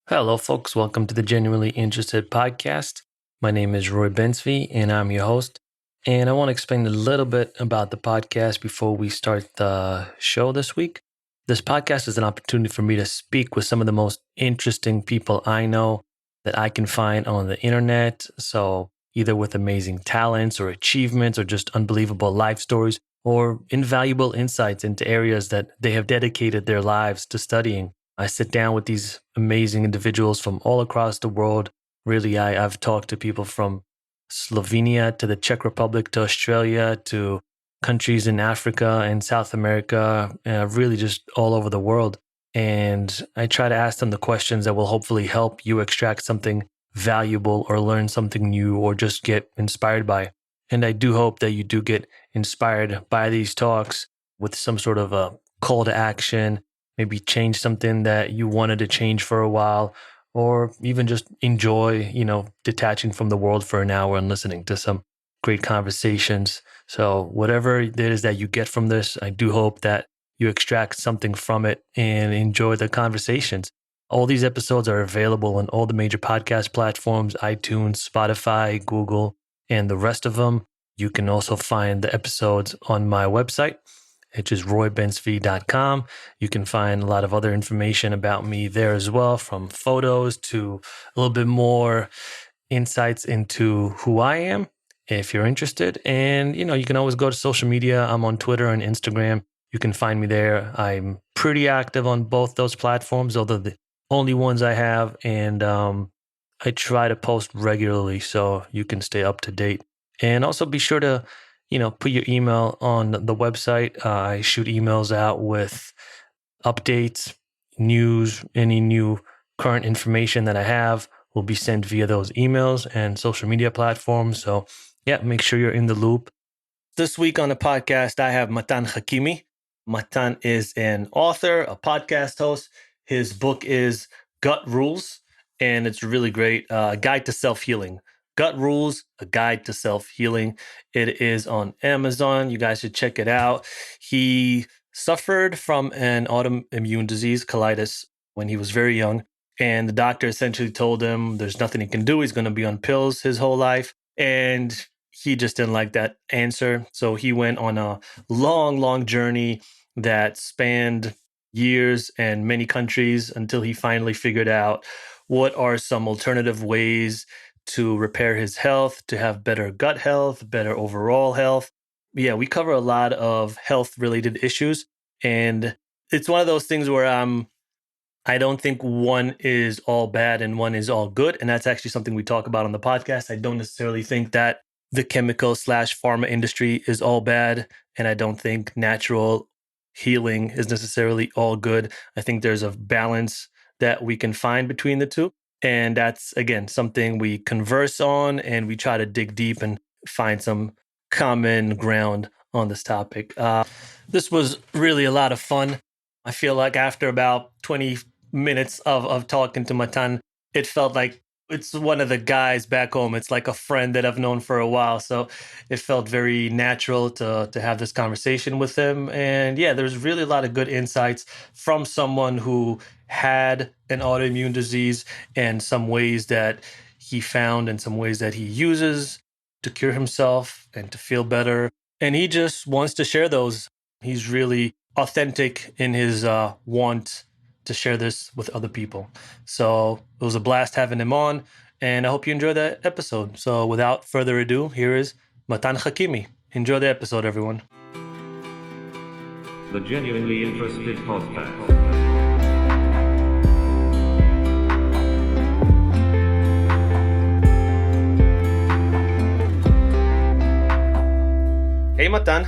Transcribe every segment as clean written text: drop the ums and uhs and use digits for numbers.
Hello, folks. Welcome to the Genuinely Interested podcast. My name is Roy Bensby, and I'm your host. And I want to explain a little bit about the podcast before we start the show this week. This podcast is an opportunity for me to speak with some of the most interesting people I know that I can find on the internet. So, either with amazing talents or achievements or just unbelievable life stories or invaluable insights into areas that they have dedicated their lives to studying. I sit down with these amazing individuals from all across the world. Really, I've talked to people from Slovenia to the Czech Republic to Australia to countries in Africa and South America, really just all over the world. And I try to ask them the questions that will hopefully help you extract something valuable or learn something new or just get inspired by. And I do hope that you do get inspired by these talks with some sort of a call to action, maybe change something that you wanted to change for a while, or even just enjoy, detaching from the world for an hour and listening to some great conversations. So whatever it is that you get from this, I do hope that you extract something from it and enjoy the conversations. All these episodes are available on all the major podcast platforms, iTunes, Spotify, Google, and the rest of them. You can also find the episodes on my website, which is roybensv.com. You can find a lot of other information about me there as well, from photos to a little bit more insights into who I am, if you're interested. And, you can always go to social media. I'm on Twitter and Instagram. You can find me there. I'm pretty active on both those platforms, although the only ones I have. And I try to post regularly so you can stay up to date. And also be sure to put your email on the website. I shoot emails out with updates, news, any new current information that I have will be sent via those emails and social media platforms. So, yeah, make sure you're in the loop. This week on the podcast, I have Matan Hakimi. Matan is an author, a podcast host. His book is Gut Rules, and it's really great. Guide to Self-Healing. Gut Rules, a guide to self-healing. It is on Amazon. You guys should check it out. He suffered from an autoimmune disease, colitis, when he was very young. And the doctor essentially told him there's nothing he can do. He's going to be on pills his whole life. And he just didn't like that answer. So he went on a long, long journey that spanned years and many countries until he finally figured out what are some alternative ways to repair his health, to have better gut health, better overall health. Yeah, we cover a lot of health related issues. And it's one of those things where I don't think one is all bad and one is all good. And that's actually something we talk about on the podcast. I don't necessarily think that the chemical/pharma industry is all bad. And I don't think natural healing is necessarily all good. I think there's a balance that we can find between the two. And that's, again, something we converse on and we try to dig deep and find some common ground on this topic. This was really a lot of fun. I feel like after about 20 minutes of talking to Matan, it felt like it's one of the guys back home. It's like a friend that I've known for a while. So it felt very natural to have this conversation with him. And yeah, there's really a lot of good insights from someone who had an autoimmune disease and some ways that he found and some ways that he uses to cure himself and to feel better. And he just wants to share those. He's really authentic in his want to share this with other people. So it was a blast having him on, and I hope you enjoy the episode. So without further ado, here is Matan Hakimi. Enjoy the episode, everyone. The Genuinely Interested Podcast. Hey, Matan.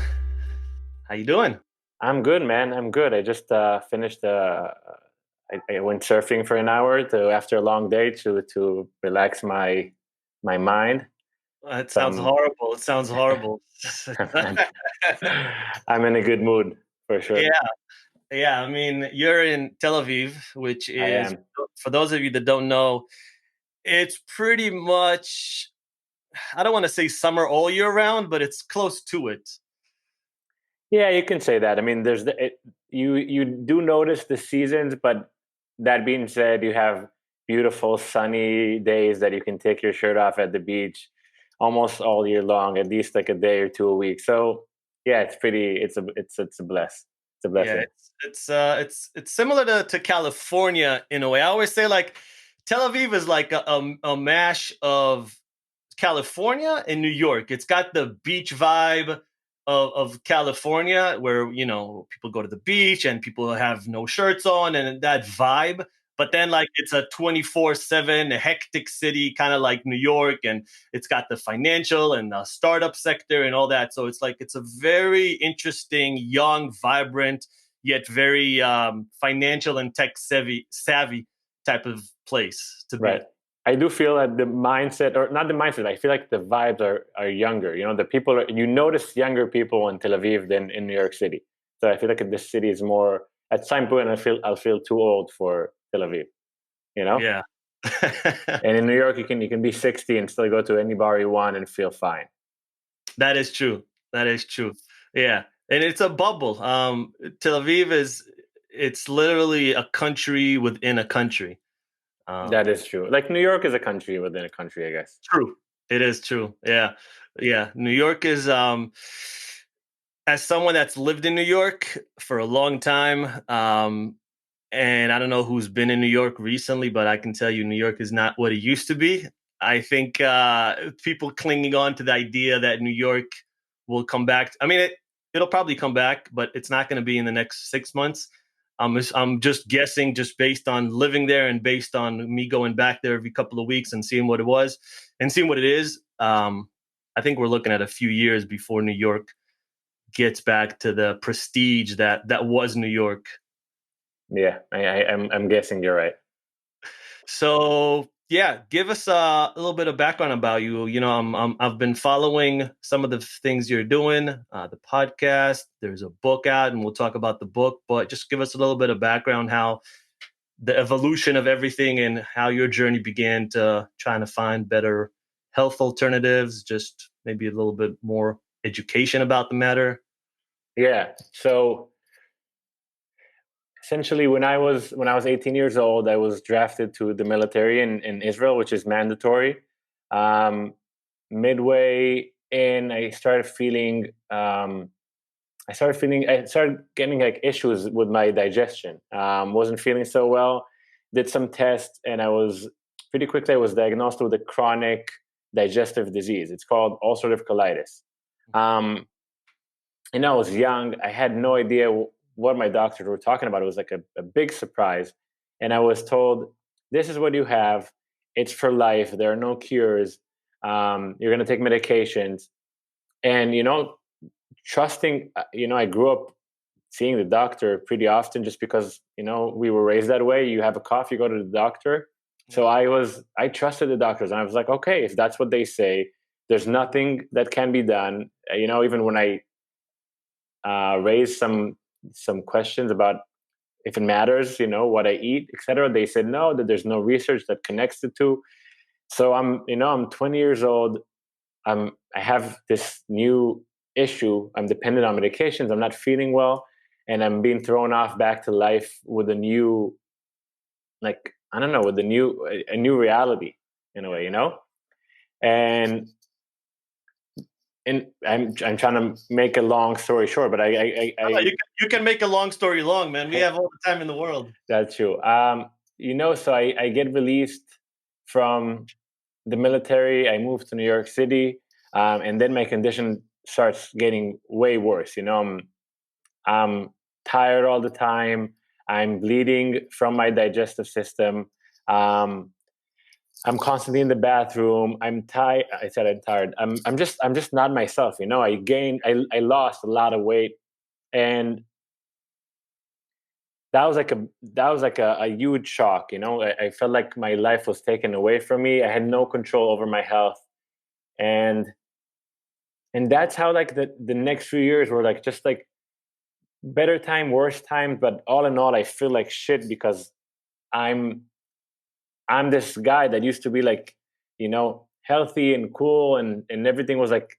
How you doing? I'm good, man. I'm good. I just finished. I went surfing for an hour after a long day to relax my mind. It sounds horrible. It sounds horrible. I'm in a good mood for sure. Yeah. I mean, you're in Tel Aviv, which is, for those of you that don't know, it's pretty much, I don't want to say summer all year round, but it's close to it. Yeah, you can say that. I mean, you do notice the seasons, but that being said, you have beautiful sunny days that you can take your shirt off at the beach almost all year long, at least like a day or two a week. So yeah, it's a Yeah, blessing. it's similar to California in a way. I always say like Tel Aviv is like a mash of California and New York. It's got the beach vibe of California, where people go to the beach and people have no shirts on, and that vibe. But then, like, it's a 24/7 hectic city, kind of like New York, and it's got the financial and the startup sector and all that. So it's a very interesting, young, vibrant, yet very financial and tech savvy type of place to Right. be. I do feel that the mindset, or not the mindset, I feel like the vibes are younger. The people you notice younger people in Tel Aviv than in New York City. So I feel like this city is more, at some point I'll feel too old for Tel Aviv, you know? Yeah. And in New York you can be 60 and still go to any bar you want and feel fine. That is true. That is true. Yeah. And it's a bubble. Tel Aviv it's literally a country within a country. That Um, is true. Like New York is a country within a country, I guess. True. It is true. Yeah. Yeah. New York is as someone that's lived in New York for a long time, and I don't know who's been in New York recently, but I can tell you New York is not what it used to be. I think people clinging on to the idea that New York will come back. I mean, it'll probably come back, but it's not going to be in the next 6 months. I'm just guessing, just based on living there and based on me going back there every couple of weeks and seeing what it was and seeing what it is. I think we're looking at a few years before New York gets back to the prestige that was New York. Yeah, I'm guessing you're right. So yeah, give us a little bit of background about you. I've been following some of the things you're doing, the podcast. There's a book out, and we'll talk about the book. But just give us a little bit of background, how the evolution of everything, and how your journey began to trying to find better health alternatives. Just maybe a little bit more education about the matter. Yeah. So essentially when I was 18 years old, I was drafted to the military in Israel, which is mandatory. Um, Midway in, I started getting like issues with my digestion. Wasn't feeling so well. Did some tests, and I was diagnosed with a chronic digestive disease. It's called ulcerative colitis. Um, I was young. I had no idea what my doctors were talking about. It was like a big surprise. And I was told, this is what you have. It's for life. There are no cures. You're going to take medications. And, trusting, I grew up seeing the doctor pretty often just because, we were raised that way. You have a cough, you go to the doctor. So I trusted the doctors, and I was like, okay, if that's what they say, there's nothing that can be done. Even when I raised some questions about if it matters, what I eat, etc. They said no, that there's no research that connects the two. So I'm 20 years old. I have this new issue. I'm dependent on medications. I'm not feeling well, and I'm being thrown off back to life with a new, like, I don't know, with a new reality in a way, and I'm trying to make a long story short, but You can make a long story long, man. We have all the time in the world. that's true. So I get released from the military. I moved to New York City, and then my condition starts getting way worse. I'm tired all the time. I'm bleeding from my digestive system. Um, I'm constantly in the bathroom. I'm tired. I said I'm tired. I'm just not myself. I lost a lot of weight, and that was like a huge shock. I felt like my life was taken away from me. I had no control over my health, and that's how like the next few years were like just like better time, worse time. But all in all, I feel like shit because I'm I'm this guy that used to be like, healthy and cool, and everything was like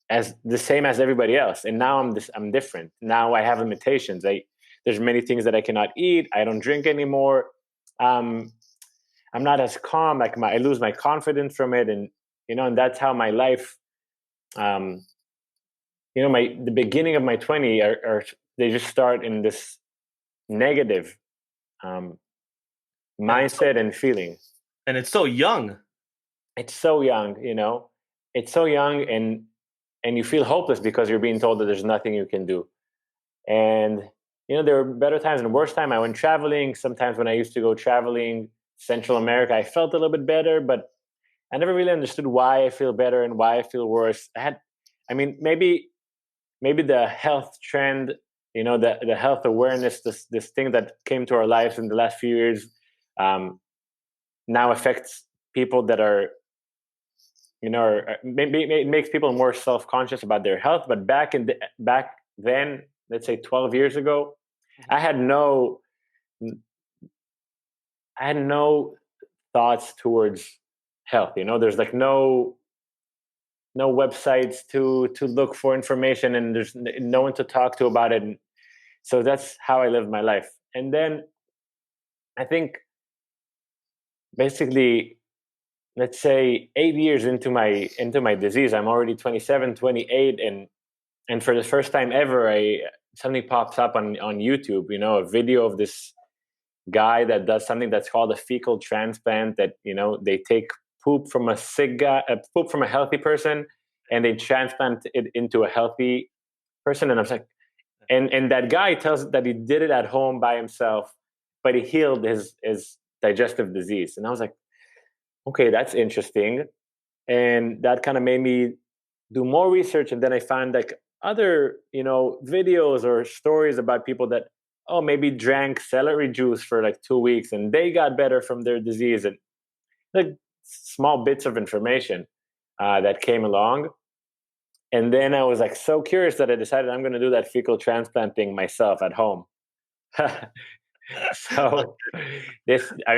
as the same as everybody else. And now I'm different. Now I have limitations. There's many things that I cannot eat. I don't drink anymore. Um, I'm not as calm. Like I lose my confidence from it, and and that's how my life. Um, the beginning of my 20 are they just start in this negative um, And it's so mindset and feeling. and it's so young. It's so young, it's so young, and you feel hopeless because you're being told that there's nothing you can do. And there were better times and worse time. I went traveling. Sometimes when I used to go traveling Central America, I felt a little bit better, but I never really understood why I feel better and why I feel worse. Maybe the health trend, the health awareness, this thing that came to our lives in the last few years, um, now affects people that are, maybe it makes people more self-conscious about their health. But back then, let's say 12 years ago, I had no, I had no thoughts towards health. There's like no websites to look for information, and there's no one to talk to about it. And so that's how I lived my life. And then I think basically, let's say 8 years into my disease, I'm already 27, 28, and for the first time ever, something pops up on YouTube, a video of this guy that does something that's called a fecal transplant, that they take poop from a sick guy, poop from a healthy person, and they transplant it into a healthy person. And I was like, and that guy tells that he did it at home by himself, but he healed his digestive disease. And I was like, okay, that's interesting. And that kind of made me do more research. And then I found like other videos or stories about people that, oh, maybe drank celery juice for like 2 weeks and they got better from their disease, and like small bits of information that came along. And then I was like so curious that I decided I'm going to do that fecal transplant thing myself at home. So this, I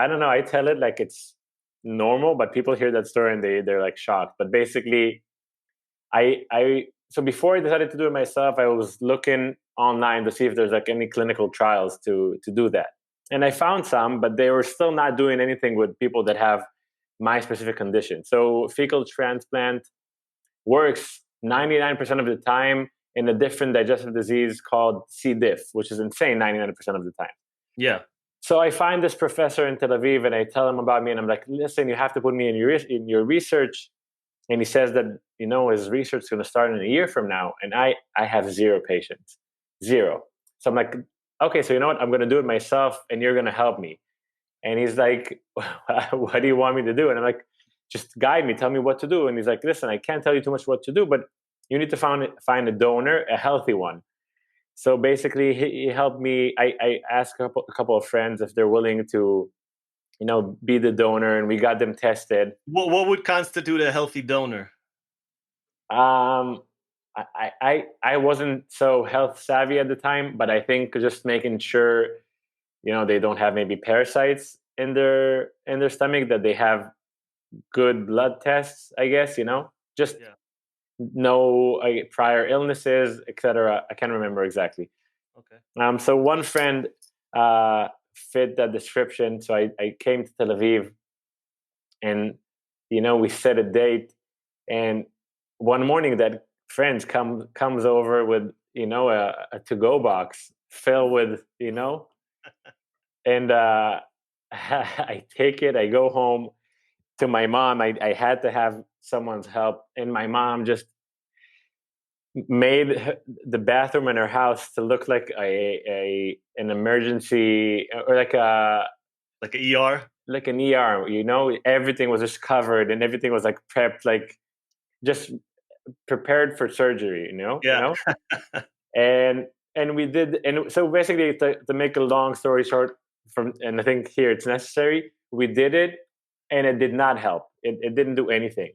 don't know, I tell it like it's normal, but people hear that story and they're like shocked. But basically, I so before I decided to do it myself, I was looking online to see if there's like any clinical trials to do that. And I found some, but they were still not doing anything with people that have my specific condition. So fecal transplant works 99% of the time in a different digestive disease called C. diff, which is insane 99% of the time. Yeah. So I find this professor in Tel Aviv and I tell him about me, and I'm like, listen, you have to put me in your research. And he says that his research is going to start in a year from now, and I have zero patients, zero. So I'm like, okay, so you know what? I'm going to do it myself, and you're going to help me. And he's like, what do you want me to do? And I'm like, just guide me, tell me what to do. And he's like, listen, I can't tell you too much what to do, but you need to find a donor, a healthy one. So basically, he helped me. I asked a couple of friends if they're willing to, be the donor, and we got them tested. What would constitute a healthy donor? Um, I wasn't so health savvy at the time, but I think just making sure, they don't have maybe parasites in their stomach, that they have good blood tests, I guess, just Yeah. no prior illnesses, etc. I can't remember exactly. Okay. So one friend fit that description. So I came to Tel Aviv, and we set a date. And one morning, that friend comes over with a to-go box filled with and I take it. I go home to my mom. I had to have someone's help, and my mom just made the bathroom in her house to look like an emergency, or like Like an ER? like an ER. Everything was just covered, and everything was like prepped, like just prepared for surgery. Yeah. And we did. And so basically, to make a long story short, and I think here it's necessary, we did it, and it did not help. It didn't do anything.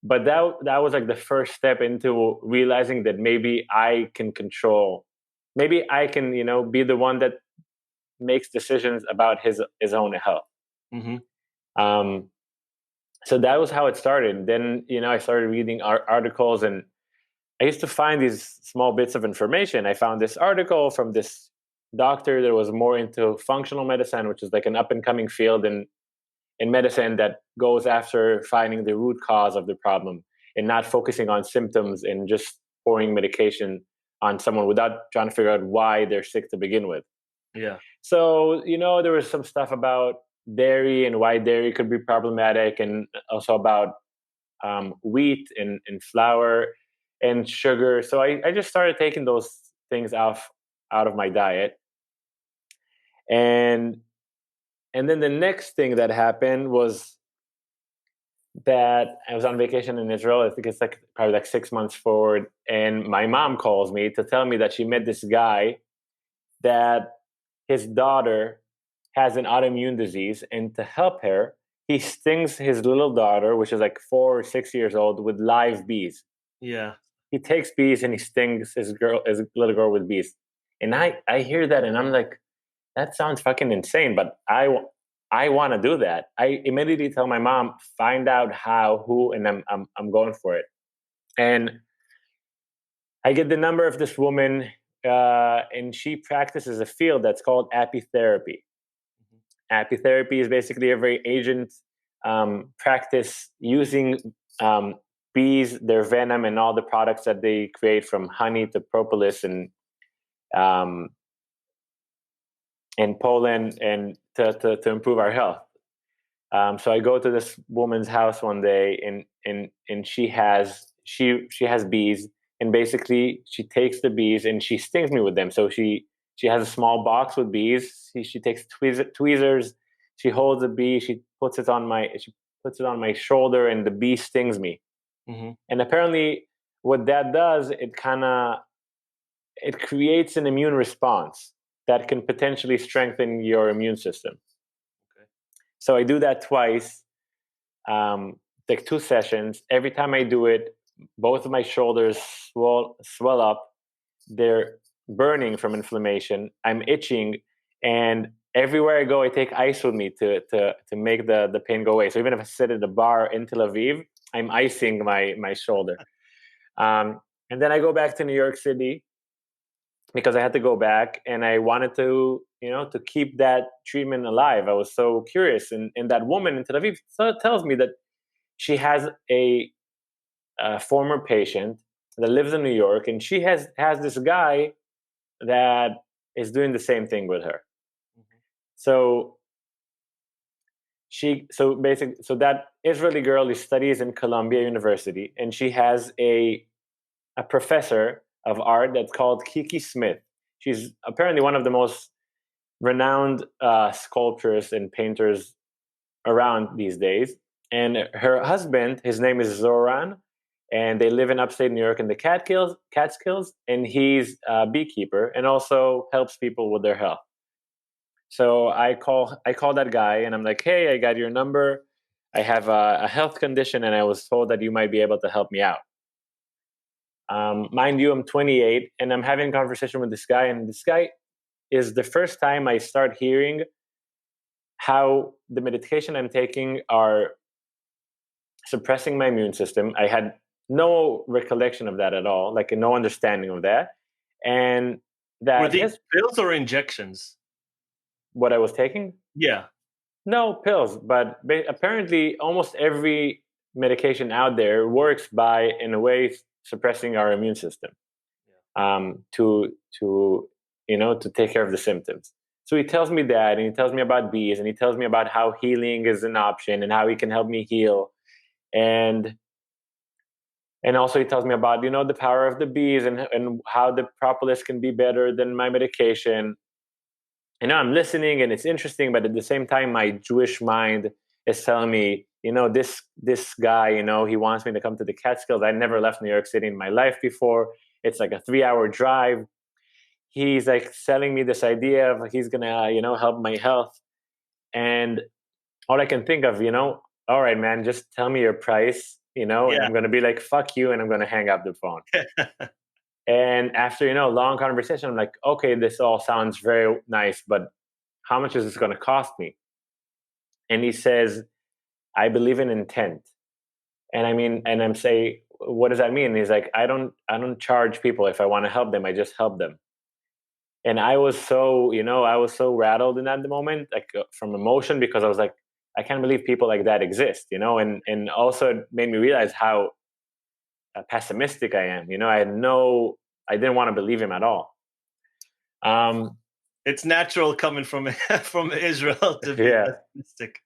But that was like the first step into realizing that maybe I can control, maybe I can be the one that makes decisions about his own health. Mm-hmm. um so that was how it started. Then I started reading articles, and I used to find these small bits of information. I found this article from this doctor that was more into functional medicine, which is like an up and coming field, and in medicine that goes after finding the root cause of the problem and not focusing on symptoms and just pouring medication on someone without trying to figure out why they're sick to begin with. Yeah. So, there was some stuff about dairy and why dairy could be problematic, and also about wheat and flour and sugar. So I just started taking those things out of my diet. And then the next thing that happened was that I was on vacation in Israel. I think it's like probably like 6 months forward. And my mom calls me to tell me that she met this guy, that his daughter has an autoimmune disease. And to help her, he stings his little daughter, which is like 4 or 6 years old, with live bees. Yeah. He takes bees and he stings his little girl with bees. And I hear that and I'm like, that sounds fucking insane, but I want to do that. I immediately tell my mom, find out how, who, and I'm going for it. And I get the number of this woman, and she practices a field that's called apitherapy. Apitherapy is basically a very agent practice using bees, their venom, and all the products that they create, from honey to propolis and pollen, and to improve our health. So I go to this woman's house one day, and she has bees, and basically she takes the bees and she stings me with them. So she has a small box with bees. She takes tweezers. She holds a bee. She puts it on my shoulder, and the bee stings me. Mm-hmm. And apparently, what that does, it creates an immune response that can potentially strengthen your immune system. Okay. So I do that twice, like 2 sessions. Every time I do it, both of my shoulders swell up. They're burning from inflammation. I'm itching, and everywhere I go, I take ice with me to make the pain go away. So even if I sit at a bar in Tel Aviv, I'm icing my shoulder. And then I go back to New York City, because I had to go back, and I wanted to, to keep that treatment alive. I was so curious. And that woman in Tel Aviv tells me that she has a former patient that lives in New York, and she has this guy that is doing the same thing with her. Mm-hmm. So that Israeli girl studies in Columbia University, and she has a professor of art that's called Kiki Smith. She's apparently one of the most renowned sculptors and painters around these days. And her husband, his name is Zoran, and they live in upstate New York in the Catskills, and he's a beekeeper and also helps people with their health. So I call that guy, and I'm like, hey, I got your number. I have a health condition, and I was told that you might be able to help me out. Mind you, I'm 28, and I'm having a conversation with this guy, and this guy is the first time I start hearing how the medication I'm taking are suppressing my immune system. I had no recollection of that at all, like no understanding of that. And that were these pills or injections? What I was taking? Yeah. No, pills, but apparently almost every medication out there works by, in a way, suppressing our immune system, to take care of the symptoms. So he tells me that, and he tells me about bees, and he tells me about how healing is an option and how he can help me heal. And also he tells me about, the power of the bees, and how the propolis can be better than my medication. And I'm listening, and it's interesting, but at the same time, my Jewish mind is telling me, this guy, he wants me to come to the Catskills. I never left New York City in my life before. It's like a 3-hour drive. He's like selling me this idea of he's gonna, help my health. And all I can think of, all right, man, just tell me your price, and I'm gonna be like, fuck you, and I'm gonna hang up the phone. And after, long conversation, I'm like, okay, this all sounds very nice, but how much is this gonna cost me? And he says, I believe in intent. And I'm saying, what does that mean? And he's like, I don't charge people. If I want to help them, I just help them. And I was so rattled in that moment, like from emotion, because I was like, I can't believe people like that exist, and also it made me realize how pessimistic I am. I didn't want to believe him at all. It's natural coming from from Israel to be Yeah. pessimistic.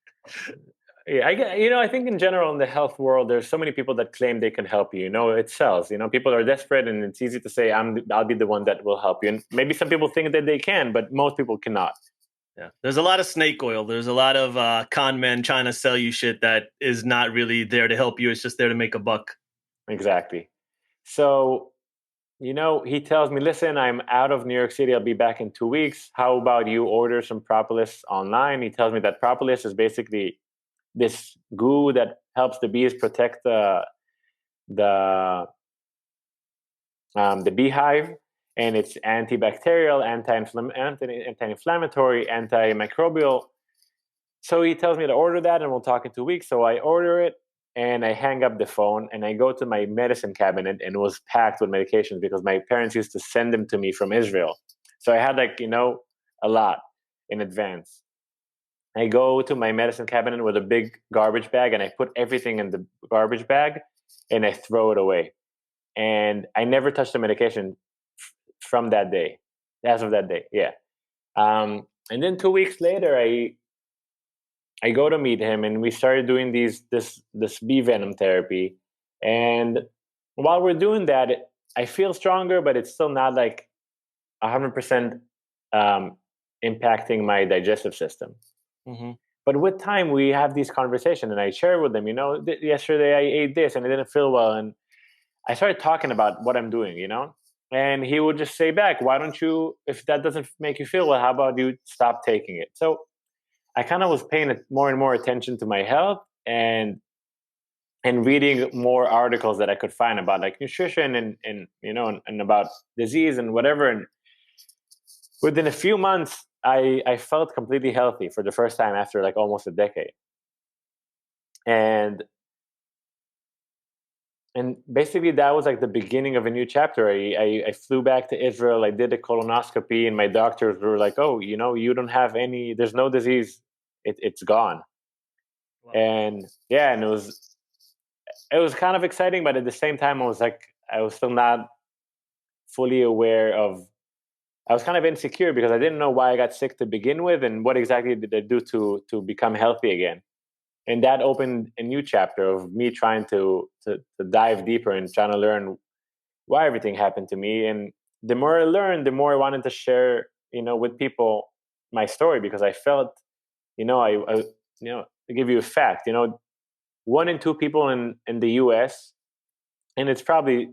Yeah, I think in general in the health world, there's so many people that claim they can help you. It sells. People are desperate, and it's easy to say, I'll be the one that will help you. And maybe some people think that they can, but most people cannot. Yeah, there's a lot of snake oil. There's a lot of con men trying to sell you shit that is not really there to help you. It's just there to make a buck. Exactly. So, he tells me, listen, I'm out of New York City. I'll be back in 2 weeks. How about you order some propolis online? He tells me that propolis is basically this goo that helps the bees protect the beehive, and it's antibacterial, anti-inflammatory, antimicrobial. So he tells me to order that, and we'll talk in 2 weeks. So I order it, and I hang up the phone, and I go to my medicine cabinet, and it was packed with medications because my parents used to send them to me from Israel. So I had a lot in advance. I go to my medicine cabinet with a big garbage bag, and I put everything in the garbage bag, and I throw it away. And I never touched the medication from that day, as of that day. Yeah. And then 2 weeks later, I go to meet him, and we started doing this bee venom therapy. And while we're doing that, I feel stronger, but it's still not like 100% impacting my digestive system. Mm-hmm. But with time, we have these conversations, and I share with them, yesterday I ate this and I didn't feel well. And I started talking about what I'm doing, and he would just say back, why don't you, if that doesn't make you feel well, how about you stop taking it? So I kind of was paying more and more attention to my health, and reading more articles that I could find about like nutrition and about disease and whatever. And within a few months, I felt completely healthy for the first time after like almost a decade. And basically that was like the beginning of a new chapter. I flew back to Israel. I did a colonoscopy, and my doctors were like, oh, you don't have there's no disease. It's gone. Wow. And yeah, and it was kind of exciting, but at the same time, I was still not fully aware of, I was kind of insecure because I didn't know why I got sick to begin with, and what exactly did I do to become healthy again. And that opened a new chapter of me trying to dive deeper and trying to learn why everything happened to me. And the more I learned, the more I wanted to share, with people my story, because I felt, I to give you a fact, 1 in 2 people in the US, and it's probably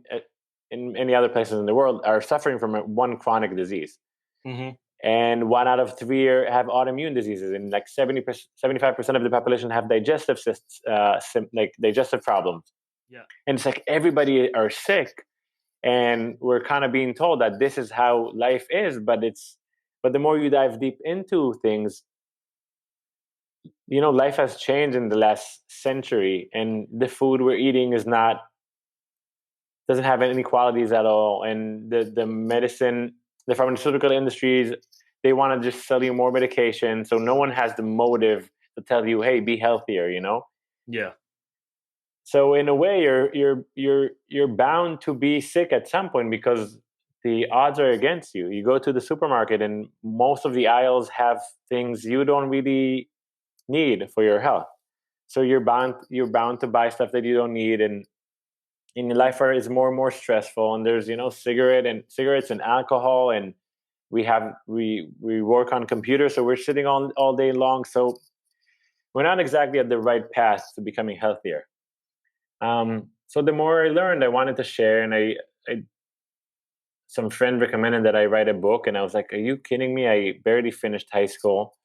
in many other places in the world, are suffering from one chronic disease. Mm-hmm. And 1 out of 3 have autoimmune diseases, and like 75% of the population have digestive digestive problems. Yeah. And it's like everybody are sick, and we're kind of being told that this is how life is, but the more you dive deep into things, life has changed in the last century, and the food we're eating doesn't have any qualities at all. And the medicine, the pharmaceutical industries, they want to just sell you more medication. So no one has the motive to tell you, hey, be healthier, Yeah. So in a way, you're bound to be sick at some point because the odds are against you. You go to the supermarket, and most of the aisles have things you don't really need for your health. So you're bound to buy stuff that you don't need, and in your life is more and more stressful. And there's cigarettes and alcohol, and we work on computers, so we're sitting on all day long. So we're not exactly at the right path to becoming healthier. So the more I learned, I wanted to share, and I some friend recommended that I write a book, and I was like, "Are you kidding me? I barely finished high school."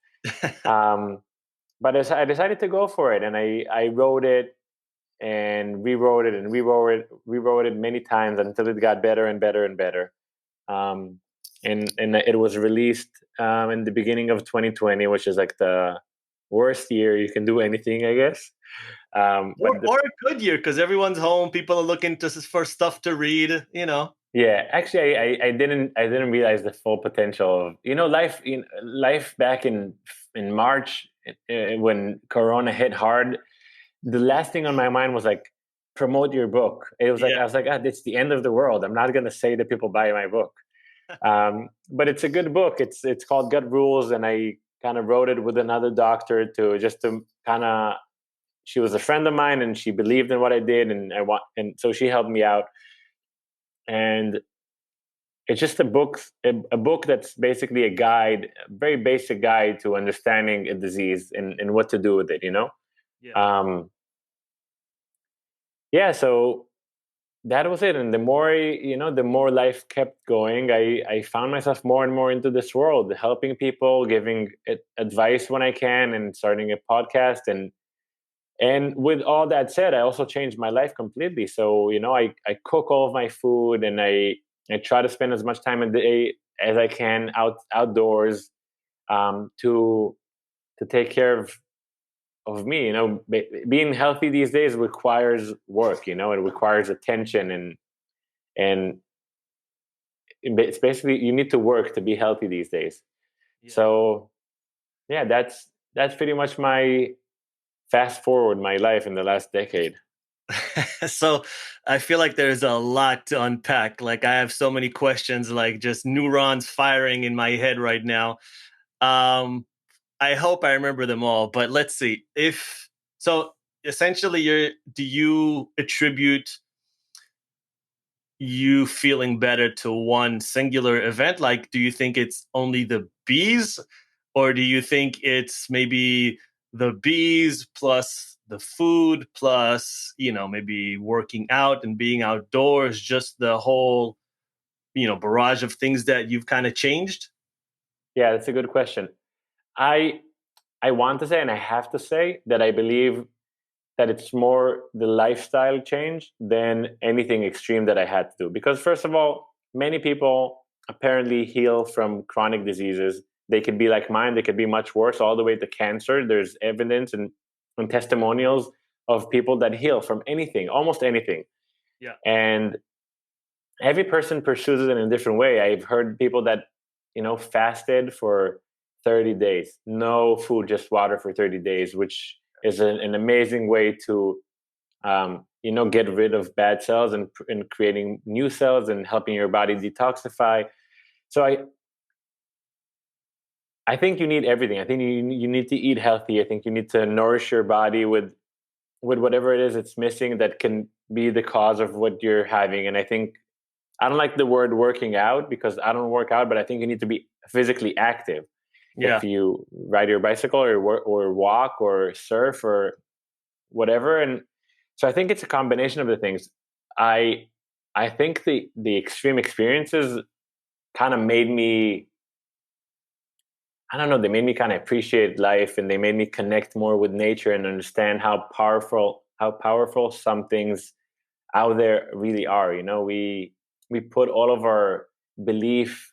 But I decided to go for it, and I wrote it and rewrote it and rewrote it many times until it got better and better and better. And it was released in the beginning of 2020, which is like the worst year you can do anything, I guess. Or a good year, because everyone's home. People are looking for stuff to read. Yeah, actually, I didn't realize the full potential of life. Life back in in March, when Corona hit hard, the last thing on my mind was like, promote your book. It was like, Yeah. I was like, it's the end of the world. I'm not going to say that people buy my book. But it's a good book. It's called Gut Rules, and I kind of wrote it with another doctor to kind of. She was a friend of mine, and she believed in what I did, and so she helped me out. And it's just a book that's basically a guide, a very basic guide to understanding a disease and what to do with it. Yeah. Yeah. So that was it. And the more life kept going, I found myself more and more into this world, helping people, giving advice when I can, and starting a podcast. And with all that said, I also changed my life completely. So, I cook all of my food, and I try to spend as much time a day as I can outdoors, to take care of me. Being healthy these days requires work. It requires attention, and it's basically, you need to work to be healthy these days. Yeah. So yeah, that's pretty much my fast forward my life in the last decade. So I feel like there's a lot to unpack. Like I have so many questions, like just neurons firing in my head right now. Um, I hope I remember them all, but let's see. If so, essentially, do you attribute you feeling better to one singular event? Like, do you think it's only the bees, or do you think it's maybe the bees plus the food plus, maybe working out and being outdoors, just the whole, barrage of things that you've kind of changed? Yeah, that's a good question. I I want to say, and I have to say, that I believe that it's more the lifestyle change than anything extreme that I had to do. Because first of all, many people apparently heal from chronic diseases. They could be like mine, they could be much worse, all the way to cancer. There's evidence and testimonials of people that heal from anything, almost anything. Yeah. And every person pursues it in a different way. I've heard people that, fasted for 30 days, no food, just water for 30 days, which is an amazing way to, get rid of bad cells and creating new cells and helping your body detoxify. So I think you need everything. I think you need to eat healthy. I think you need to nourish your body with whatever it is it's missing that can be the cause of what you're having. And I think, I don't like the word working out because I don't work out, but I think you need to be physically active. Yeah. If you ride your bicycle or walk or surf or whatever, and so I think it's a combination of the things. I I think the extreme experiences kind of made me, I don't know, they made me kind of appreciate life, and they made me connect more with nature and understand how powerful some things out there really are. We put all of our belief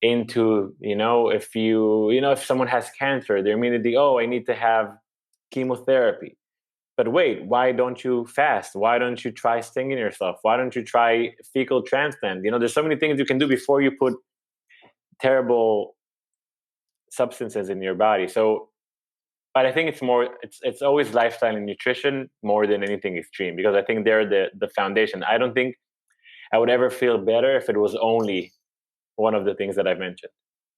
into, if someone has cancer, their immunity, oh, I need to have chemotherapy. But wait, why don't you fast? Why don't you try stinging yourself? Why don't you try fecal transplant? There's so many things you can do before you put terrible substances in your body. So, but I think it's always lifestyle and nutrition more than anything extreme, because I think they're the foundation. I don't think I would ever feel better if it was only one of the things that I've mentioned.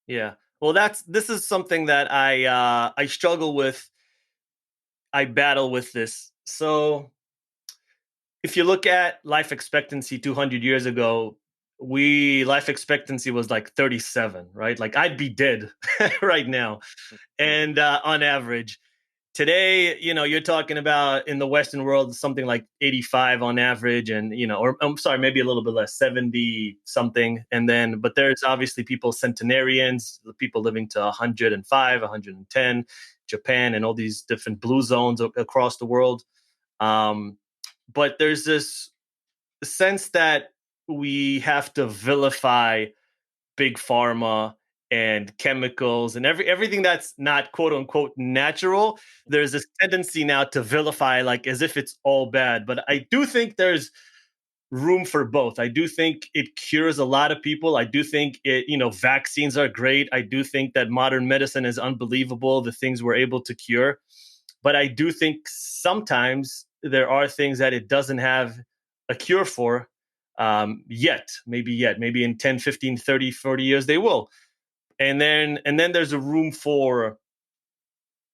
Yeah. Well, this is something that I struggle with. I battle with this. So if you look at life expectancy 200 years ago, we life expectancy was like 37, right? Like I'd be dead right now. And on average, today, you're talking about in the Western world something like 85 on average, and or I'm sorry, maybe a little bit less, 70 something. And then, but there's obviously people centenarians, people living to 105, 110, Japan, and all these different blue zones across the world. Um, but there's this sense that we have to vilify big pharma and chemicals and everything that's not quote unquote natural. There's this tendency now to vilify, like as if it's all bad. But I do think there's room for both. I do think it cures a lot of people. I do think vaccines are great. I do think that modern medicine is unbelievable, the things we're able to cure. But I do think sometimes there are things that it doesn't have a cure for yet. Maybe in 10, 15, 30, 40 years they will. And then there's a room for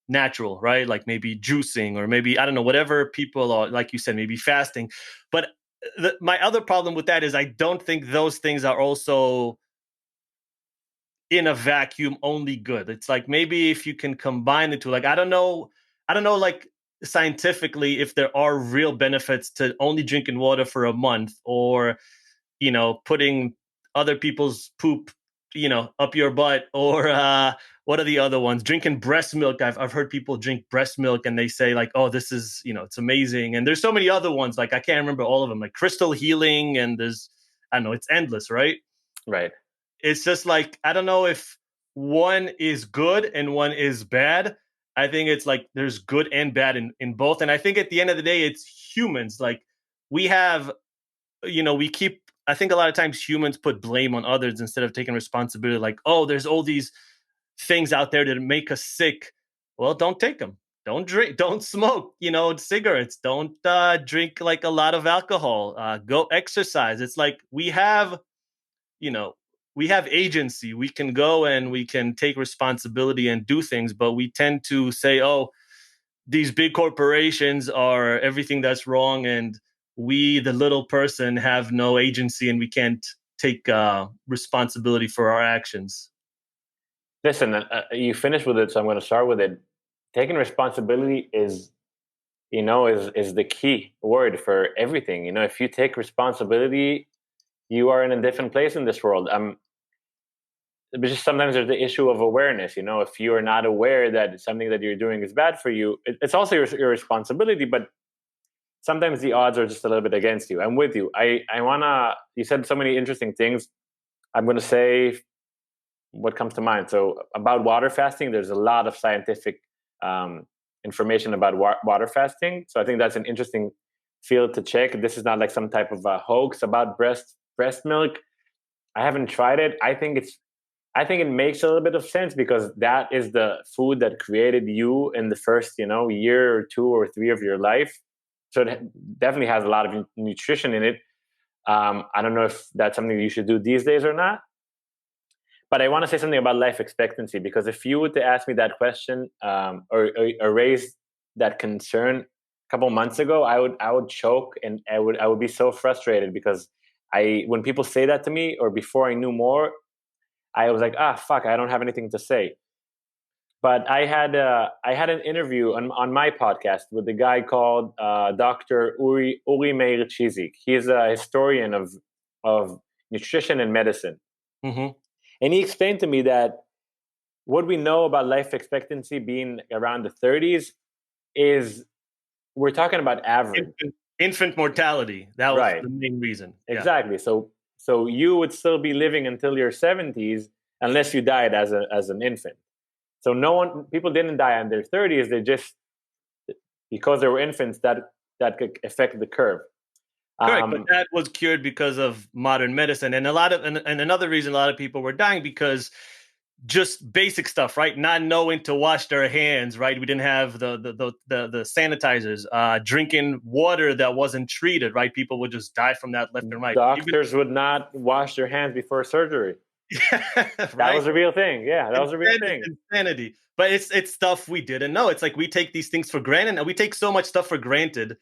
natural, right? Like maybe juicing, or maybe, I don't know, whatever people are, like you said, maybe fasting. But my other problem with that is I don't think those things are also in a vacuum only good. It's like, maybe if you can combine the two, like, I don't know, like, scientifically, if there are real benefits to only drinking water for a month, or putting other people's poop, up your butt, or what are the other ones? Drinking breast milk. I've heard people drink breast milk and they say, like, oh, this is, it's amazing. And there's so many other ones, like I can't remember all of them, like crystal healing, and I don't know, it's endless, right? Right. It's just like, I don't know if one is good and one is bad. I think it's like there's good and bad in both. And I think at the end of the day, it's humans. Like, we have, I think a lot of times humans put blame on others instead of taking responsibility. Like, oh, there's all these things out there that make us sick. Well, don't take them. Don't drink, don't smoke, cigarettes. Don't drink like a lot of alcohol. Go exercise. It's like we have agency. We can go and we can take responsibility and do things, but we tend to say, oh, these big corporations are everything that's wrong, and we, the little person, have no agency, and we can't take responsibility for our actions. Listen, you finished with it, so I'm going to start with it. Taking responsibility is the key word for everything. If you take responsibility, you are in a different place in this world. But just sometimes there's the issue of awareness. If you are not aware that something that you're doing is bad for you, it's also your responsibility. But sometimes the odds are just a little bit against you. I'm with you. You said so many interesting things. I'm going to say what comes to mind. So about water fasting, there's a lot of scientific information about water fasting. So I think that's an interesting field to check. This is not like some type of a hoax about breast milk. I haven't tried it. I think it makes a little bit of sense, because that is the food that created you in the first, year or 2 or 3 of your life. So it definitely has a lot of nutrition in it. I don't know if that's something you should do these days or not. But I want to say something about life expectancy, because if you were to ask me that question, or raise that concern a couple months ago, I would choke, and I would be so frustrated, because when people say that to me, or before I knew more, I was like, fuck, I don't have anything to say. But I had an interview on my podcast with a guy called Dr. Uri Meir Chizik. He's a historian of nutrition and medicine. Mm-hmm. And he explained to me that what we know about life expectancy being around the 30s is, we're talking about average. Infant mortality. That was Right. the main reason. Exactly. Yeah. So you would still be living until your 70s unless you died as an infant. So people didn't die in their 30s. They just, because they were infants, that could affect the curve. Correct, but that was cured because of modern medicine, and another reason a lot of people were dying, because just basic stuff, right? Not knowing to wash their hands, right? We didn't have the sanitizers. Drinking water that wasn't treated, right? People would just die from that left and right. Doctors would not wash their hands before surgery. Right? That was a real thing. Yeah, that was a real thing. Insanity. But it's stuff we didn't know. It's like we take these things for granted, and we take so much stuff for granted.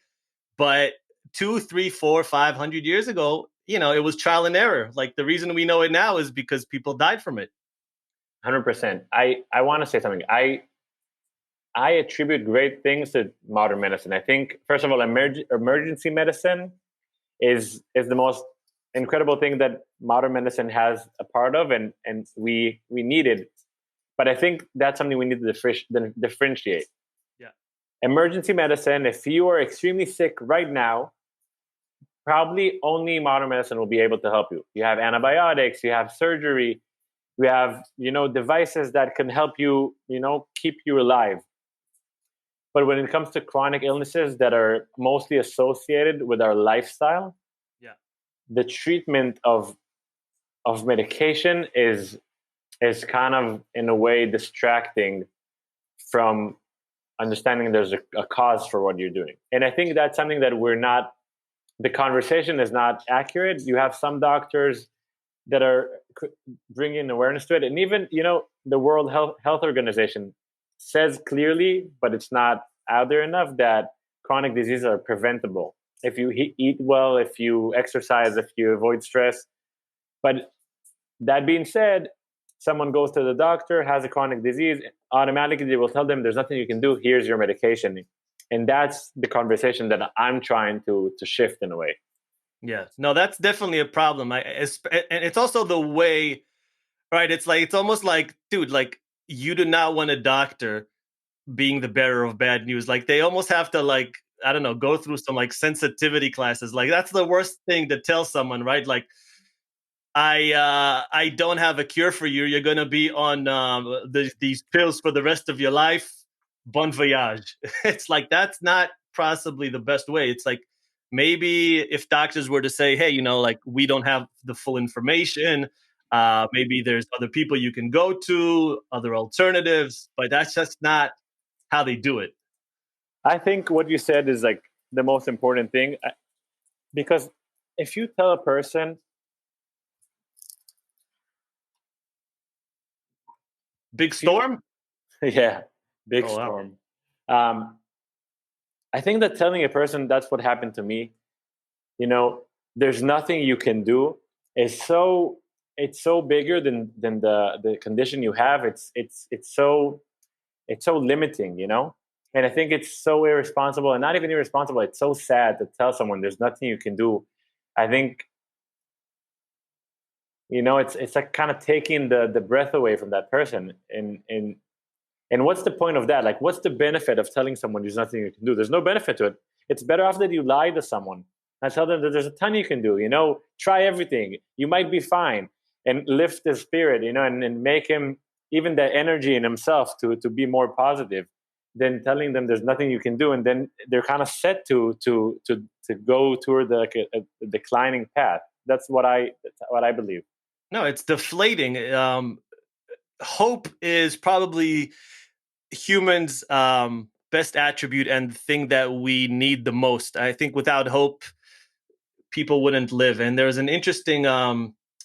But 2, 3, 4, 500 years ago, it was trial and error. Like, the reason we know it now is because people died from it. 100%. I want to say something. I attribute great things to modern medicine. I think, first of all, emergency medicine is the most incredible thing that modern medicine has a part of, and we need it. But I think that's something we need to differentiate. Yeah. Emergency medicine, if you are extremely sick right now, probably only modern medicine will be able to help you. You have antibiotics, you have surgery, you have, devices that can help you, keep you alive. But when it comes to chronic illnesses that are mostly associated with our lifestyle, yeah, the treatment of medication is kind of in a way distracting from understanding there's a cause for what you're doing. And I think that's something that the conversation is not accurate. You have some doctors that are bringing awareness to it. And even, the World Health Organization says clearly, but it's not out there enough, that chronic diseases are preventable. If you eat well, if you exercise, if you avoid stress. But that being said, someone goes to the doctor, has a chronic disease, automatically they will tell them there's nothing you can do, here's your medication. And that's the conversation that I'm trying to shift in a way. Yeah, no, that's definitely a problem. And it's also the way, right? It's almost like, dude, like you do not want a doctor being the bearer of bad news. Like they almost have to, like, I don't know, go through some like sensitivity classes. Like that's the worst thing to tell someone, right? Like, I don't have a cure for you. You're gonna be on these pills for the rest of your life. Bon voyage. It's like that's not possibly the best way. It's like maybe if doctors were to say, hey, like we don't have the full information. Maybe there's other people you can go to, other alternatives, but that's just not how they do it. I think what you said is like the most important thing, because if you tell a person, big storm? Yeah, big Oh, wow. storm. I think that telling a person that's what happened to me, there's nothing you can do, it's so bigger than the condition you have. It's so limiting, And I think it's so irresponsible, and not even irresponsible. It's so sad to tell someone there's nothing you can do. I think, it's like kind of taking the breath away from that person. And what's the point of that? Like, what's the benefit of telling someone there's nothing you can do? There's no benefit to it. It's better off that you lie to someone and tell them that there's a ton you can do. Try everything. You might be fine, and lift his spirit. And make him even the energy in himself to be more positive than telling them there's nothing you can do, and then they're kind of set to go toward a declining path. That's what I believe. No, it's deflating. Hope is probably humans' best attribute and the thing that we need the most. I think without hope, people wouldn't live. And there's an interesting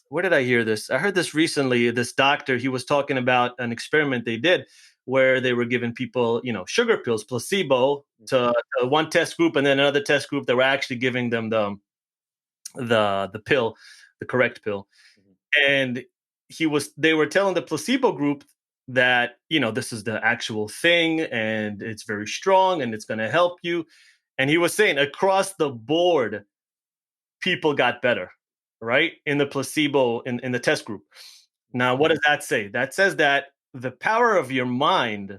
where did I hear this? I heard this recently. This doctor, he was talking about an experiment they did where they were giving people, sugar pills, placebo, to one test group, and then another test group that were actually giving them the pill, the correct pill. And they were telling the placebo group that, this is the actual thing and it's very strong and it's going to help you. And he was saying across the board, people got better, right? In the placebo, in the test group. Now, what does that say? That says that the power of your mind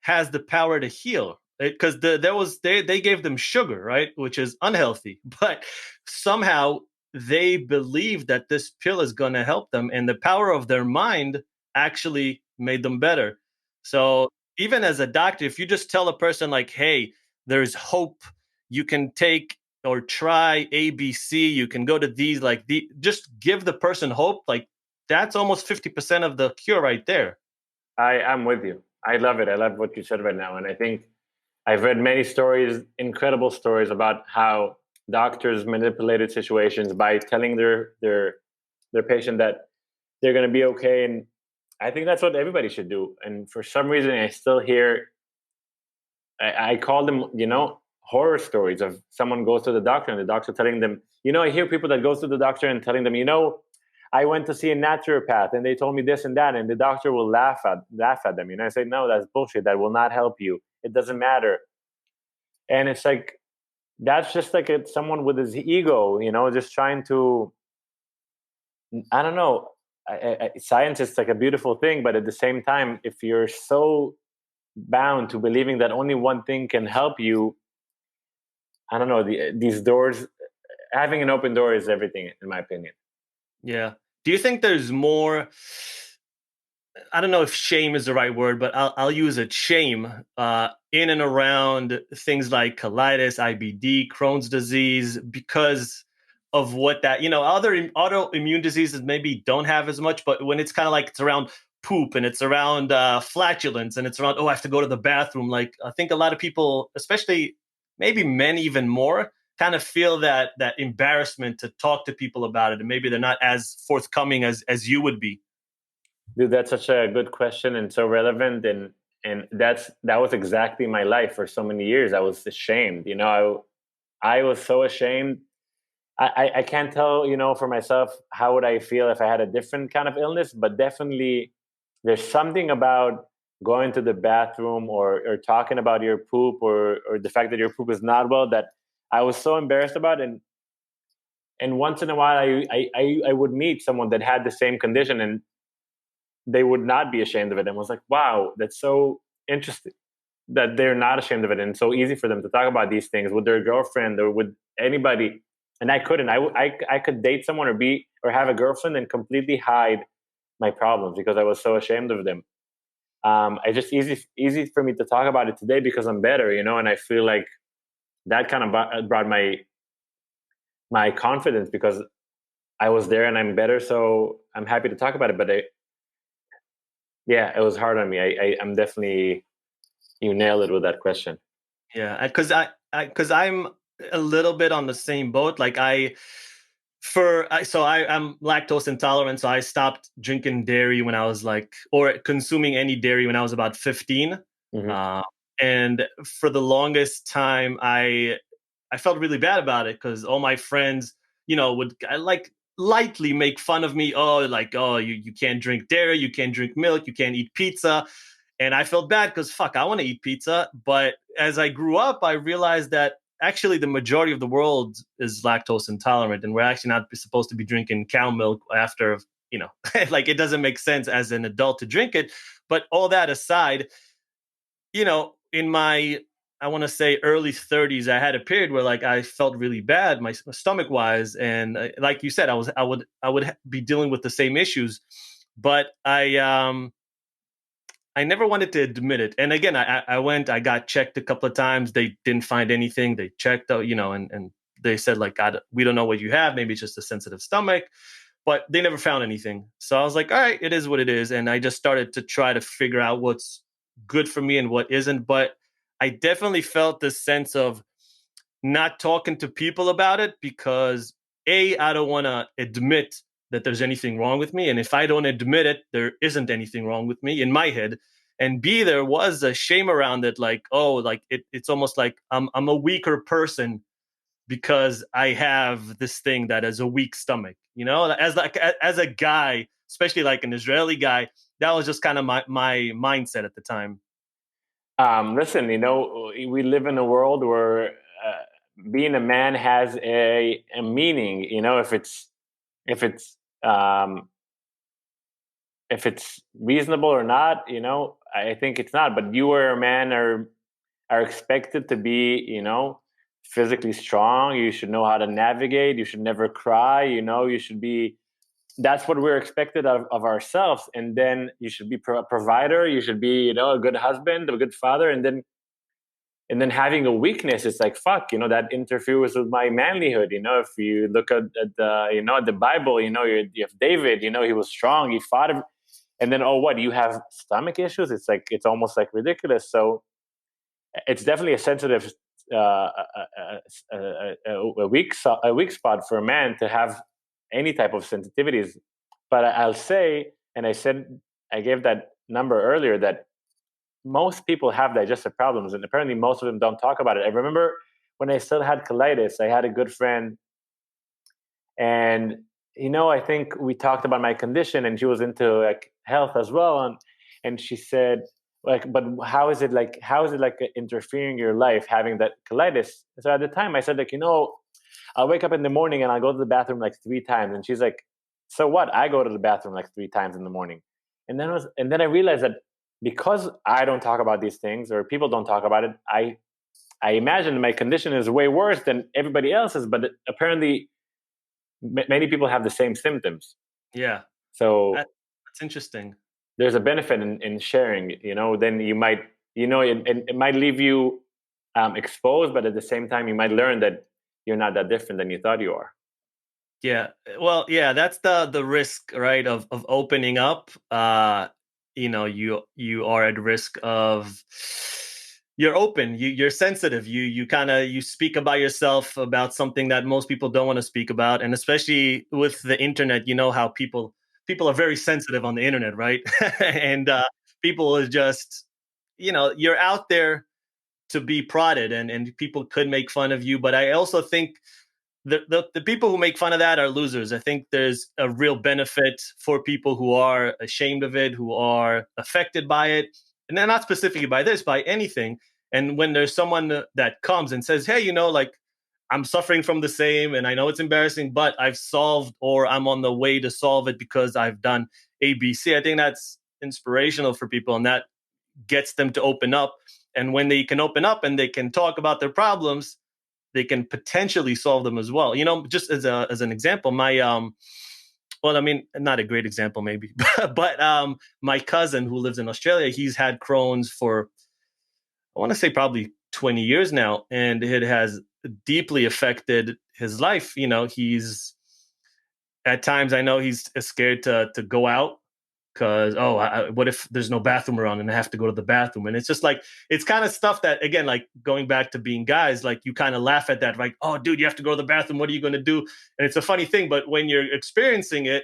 has the power to heal, because they gave them sugar, right? Which is unhealthy, but somehow they believe that this pill is going to help them, and the power of their mind actually made them better. So even as a doctor, if you just tell a person like, hey, there's hope, you can take or try ABC, you can go to these, just give the person hope, like that's almost 50% of the cure right there. I'm with you. I love it. I love what you said right now. And I think I've read many stories, incredible stories, about how doctors manipulated situations by telling their patient that they're going to be okay. And I think that's what everybody should do. And for some reason, I still hear, I call them, horror stories of someone goes to the doctor and the doctor telling them, I hear people that goes to the doctor and telling them, I went to see a naturopath and they told me this and that, and the doctor will laugh at them. I say, no, that's bullshit. That will not help you. It doesn't matter. And it's like, that's just like someone with his ego, just trying to, I don't know. Science is like a beautiful thing, but at the same time, if you're so bound to believing that only one thing can help you, I don't know, these doors, having an open door is everything, in my opinion. Yeah. Do you think there's more, I don't know if shame is the right word, but I'll use it, shame, in and around things like colitis, IBD, Crohn's disease, because of what that, other autoimmune diseases maybe don't have as much, but when it's kind of like it's around poop and it's around flatulence and it's around, oh, I have to go to the bathroom. Like I think a lot of people, especially maybe men even more, kind of feel that embarrassment to talk to people about it. And maybe they're not as forthcoming as you would be. Dude, that's such a good question and so relevant. And that was exactly my life for so many years. I was ashamed, I was so ashamed. I can't tell, for myself, how would I feel if I had a different kind of illness, but definitely there's something about going to the bathroom or talking about your poop or the fact that your poop is not well that I was so embarrassed about. And once in a while I would meet someone that had the same condition and they would not be ashamed of it. And I was like, wow, that's so interesting that they're not ashamed of it. And it's so easy for them to talk about these things with their girlfriend or with anybody. And I couldn't. I could date someone or have a girlfriend and completely hide my problems because I was so ashamed of them. I just easy for me to talk about it today because I'm better, and I feel like that kind of brought my confidence because I was there and I'm better. So I'm happy to talk about it. But yeah, it was hard on me. I'm definitely, you nailed it with that question. Yeah, because I'm a little bit on the same boat. Like I'm lactose intolerant, so I stopped drinking dairy when I was or consuming any dairy when I was about 15. Mm-hmm. And for the longest time, I felt really bad about it because all my friends, would lightly make fun of me. Oh, you can't drink dairy, you can't drink milk, you can't eat pizza. And I felt bad because fuck, I want to eat pizza. But as I grew up, I realized that actually the majority of the world is lactose intolerant, and we're actually not supposed to be drinking cow milk after, it doesn't make sense as an adult to drink it. But all that aside, in my, I want to say early 30s, I had a period where I felt really bad, my stomach wise, and like you said, I would be dealing with the same issues, but I never wanted to admit it. And again, I got checked a couple of times. They didn't find anything. They checked out, and they said we don't know what you have. Maybe it's just a sensitive stomach, but they never found anything. So I was like, all right, it is what it is. And I just started to try to figure out what's good for me and what isn't. But I definitely felt this sense of not talking to people about it because I don't want to admit that there's anything wrong with me. And if I don't admit it, there isn't anything wrong with me in my head. And B, there was a shame around it. It's almost like I'm a weaker person because I have this thing that is a weak stomach, as a guy, especially like an Israeli guy, that was just kind of my mindset at the time. Listen, we live in a world where being a man has a meaning. If it's um, if it's reasonable or not. I think it's not. But you or a man are expected to be, physically strong. You should know how to navigate. You should never cry. You should be. That's what we're expected of ourselves. And then you should be a provider. You should be, a good husband, a good father. And then having a weakness, it's like, fuck, that interferes with my manlyhood. If you look at the, at the Bible, you have David, he was strong, he fought. And then, oh, what, you have stomach issues? It's almost like ridiculous. So it's definitely a sensitive, a weak spot for a man to have any type of sensitivities. But I'll say, and I gave that number earlier, that most people have digestive problems, and apparently most of them don't talk about it. I remember when I still had colitis, I had a good friend, and I think we talked about my condition, and she was into health as well, and she said, but how is it like interfering your life having that colitis? So at the time I said, I'll wake up in the morning and I'll go to the bathroom 3 times, and she's like, so what? I go to the bathroom 3 times in the morning. And then I realized that because I don't talk about these things or people don't talk about it, I imagine my condition is way worse than everybody else's, but apparently many people have the same symptoms. Yeah. So that's interesting. There's a benefit in sharing, then you might, it might leave you exposed, but at the same time, you might learn that you're not that different than you thought you are. Yeah. Well, yeah, that's the risk, right, of opening up. You are at risk of, you're open, you're sensitive, you kind of, you speak about yourself about something that most people don't want to speak about, and especially with the internet, you know how people are very sensitive on the internet, right? And people is just, you're out there to be prodded, and people could make fun of you, but I also think the people who make fun of that are losers. I think there's a real benefit for people who are ashamed of it, who are affected by it, and they're not specifically by this, by anything. And when there's someone that comes and says, "Hey, like I'm suffering from the same, and I know it's embarrassing, but I've solved, or I'm on the way to solve it because I've done ABC." I think that's inspirational for people, and that gets them to open up. And when they can open up and they can talk about their problems, they can potentially solve them as well. Just as an example, my well, I mean, not a great example maybe, but my cousin who lives in Australia, he's had Crohn's for, I want to say, probably 20 years now, and it has deeply affected his life. He's, at times, I know he's scared to go out because, oh, what if there's no bathroom around and I have to go to the bathroom? And it's just like, it's kind of stuff that, again, like going back to being guys, like you kind of laugh at that, like, oh, dude, you have to go to the bathroom, what are you going to do? And it's a funny thing, but when you're experiencing it,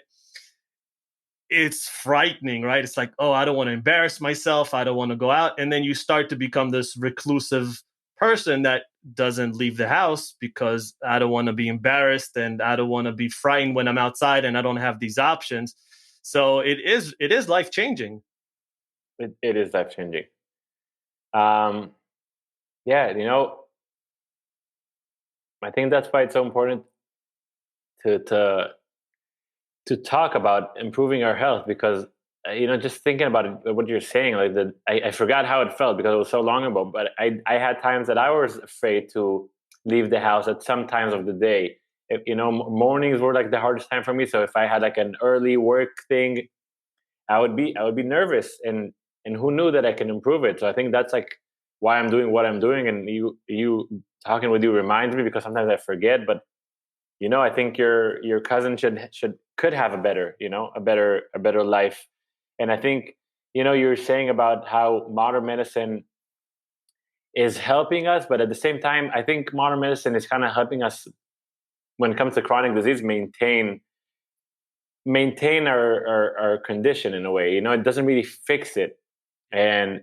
it's frightening, right? It's like, oh, I don't want to embarrass myself, I don't want to go out. And then you start to become this reclusive person that doesn't leave the house because I don't want to be embarrassed, and I don't want to be frightened when I'm outside and I don't have these options. So it is life changing. It is life changing. Um, yeah, I think that's why it's so important to talk about improving our health, because just thinking about it, what you're saying, like I forgot how it felt because it was so long ago, but I had times that I was afraid to leave the house at some times of the day. Mornings were like the hardest time for me, so if I had like an early work thing, I would be nervous, and who knew that I can improve it. So I think that's like why I'm doing what I'm doing, and you talking with you reminds me, because sometimes I forget. But I think your cousin could have a better life. And I think you're saying about how modern medicine is helping us, but at the same time, I think modern medicine is kind of helping us when it comes to chronic disease maintain our condition in a way. It doesn't really fix it. And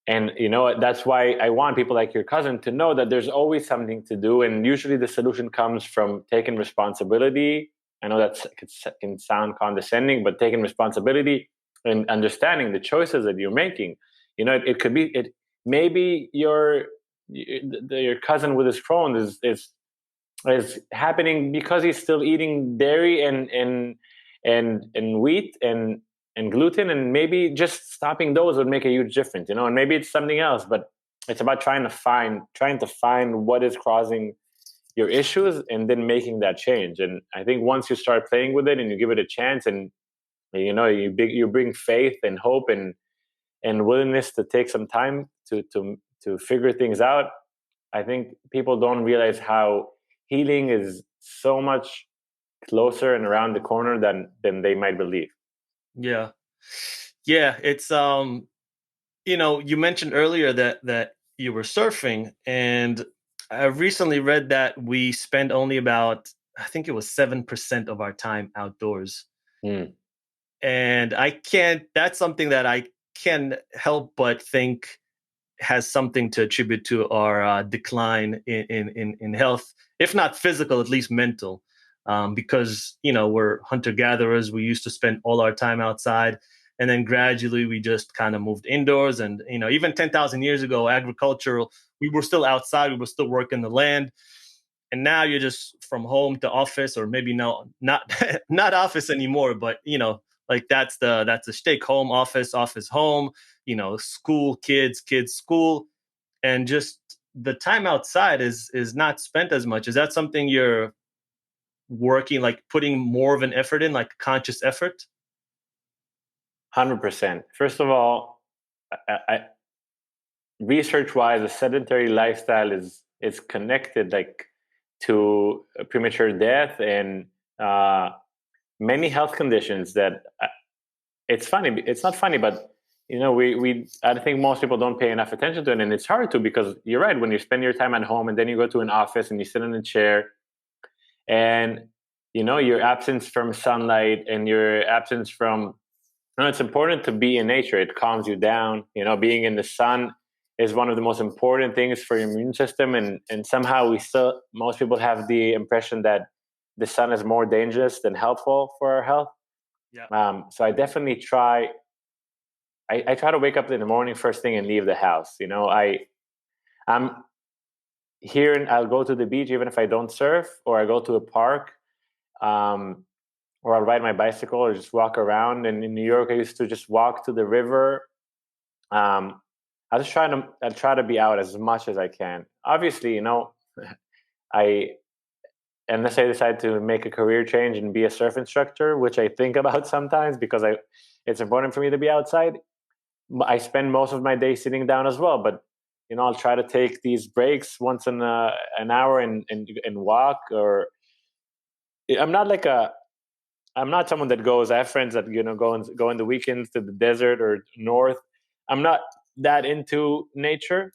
that's why I want people like your cousin to know that there's always something to do, and usually the solution comes from taking responsibility. I know that can sound condescending, but taking responsibility and understanding the choices that you're making. It could be it. Maybe your cousin with his Crohn's is happening because he's still eating dairy and wheat and gluten, and maybe just stopping those would make a huge difference, and maybe it's something else, but it's about trying to find what is causing your issues and then making that change. And I think once you start playing with it and you give it a chance, and you bring faith and hope and willingness to take some time to figure things out, I think people don't realize how healing is so much closer and around the corner than they might believe. Yeah. Yeah, it's you mentioned earlier that you were surfing, and I recently read that we spend only about, I think it was 7% of our time outdoors. Mm. And that's something that I can help but think has something to attribute to our decline in health, if not physical, at least mental. Because we're hunter gatherers, we used to spend all our time outside, and then gradually we just kind of moved indoors. And even 10,000 years ago, agricultural, we were still outside, we were still working the land. And now you're just from home to office, or maybe no, not not office anymore, but like that's the shtick: home, office, home. School, kids, school, and just the time outside is not spent as much. Is that something you're working, like putting more of an effort in, like conscious effort? 100%. First of all, research-wise, a sedentary lifestyle is connected like to premature death and many health conditions that it's funny. It's not funny, but I think most people don't pay enough attention to it, and it's hard to, because you're right. When you spend your time at home and then you go to an office and you sit in a chair, and your absence from sunlight and your absence from, it's important to be in nature. It calms you down. Being in the sun is one of the most important things for your immune system, and somehow most people have the impression that the sun is more dangerous than helpful for our health. Yeah. So I definitely try. I try to wake up in the morning first thing and leave the house. I'm here and I'll go to the beach even if I don't surf, or I go to a park, or I'll ride my bicycle or just walk around. And in New York, I used to just walk to the river. I'll try to be out as much as I can. Obviously, I unless I decide to make a career change and be a surf instructor, which I think about sometimes because it's important for me to be outside. I spend most of my day sitting down as well, but I'll try to take these breaks once in an hour and walk. Or I'm not someone that goes. I have friends that go in the weekends to the desert or north. I'm not that into nature,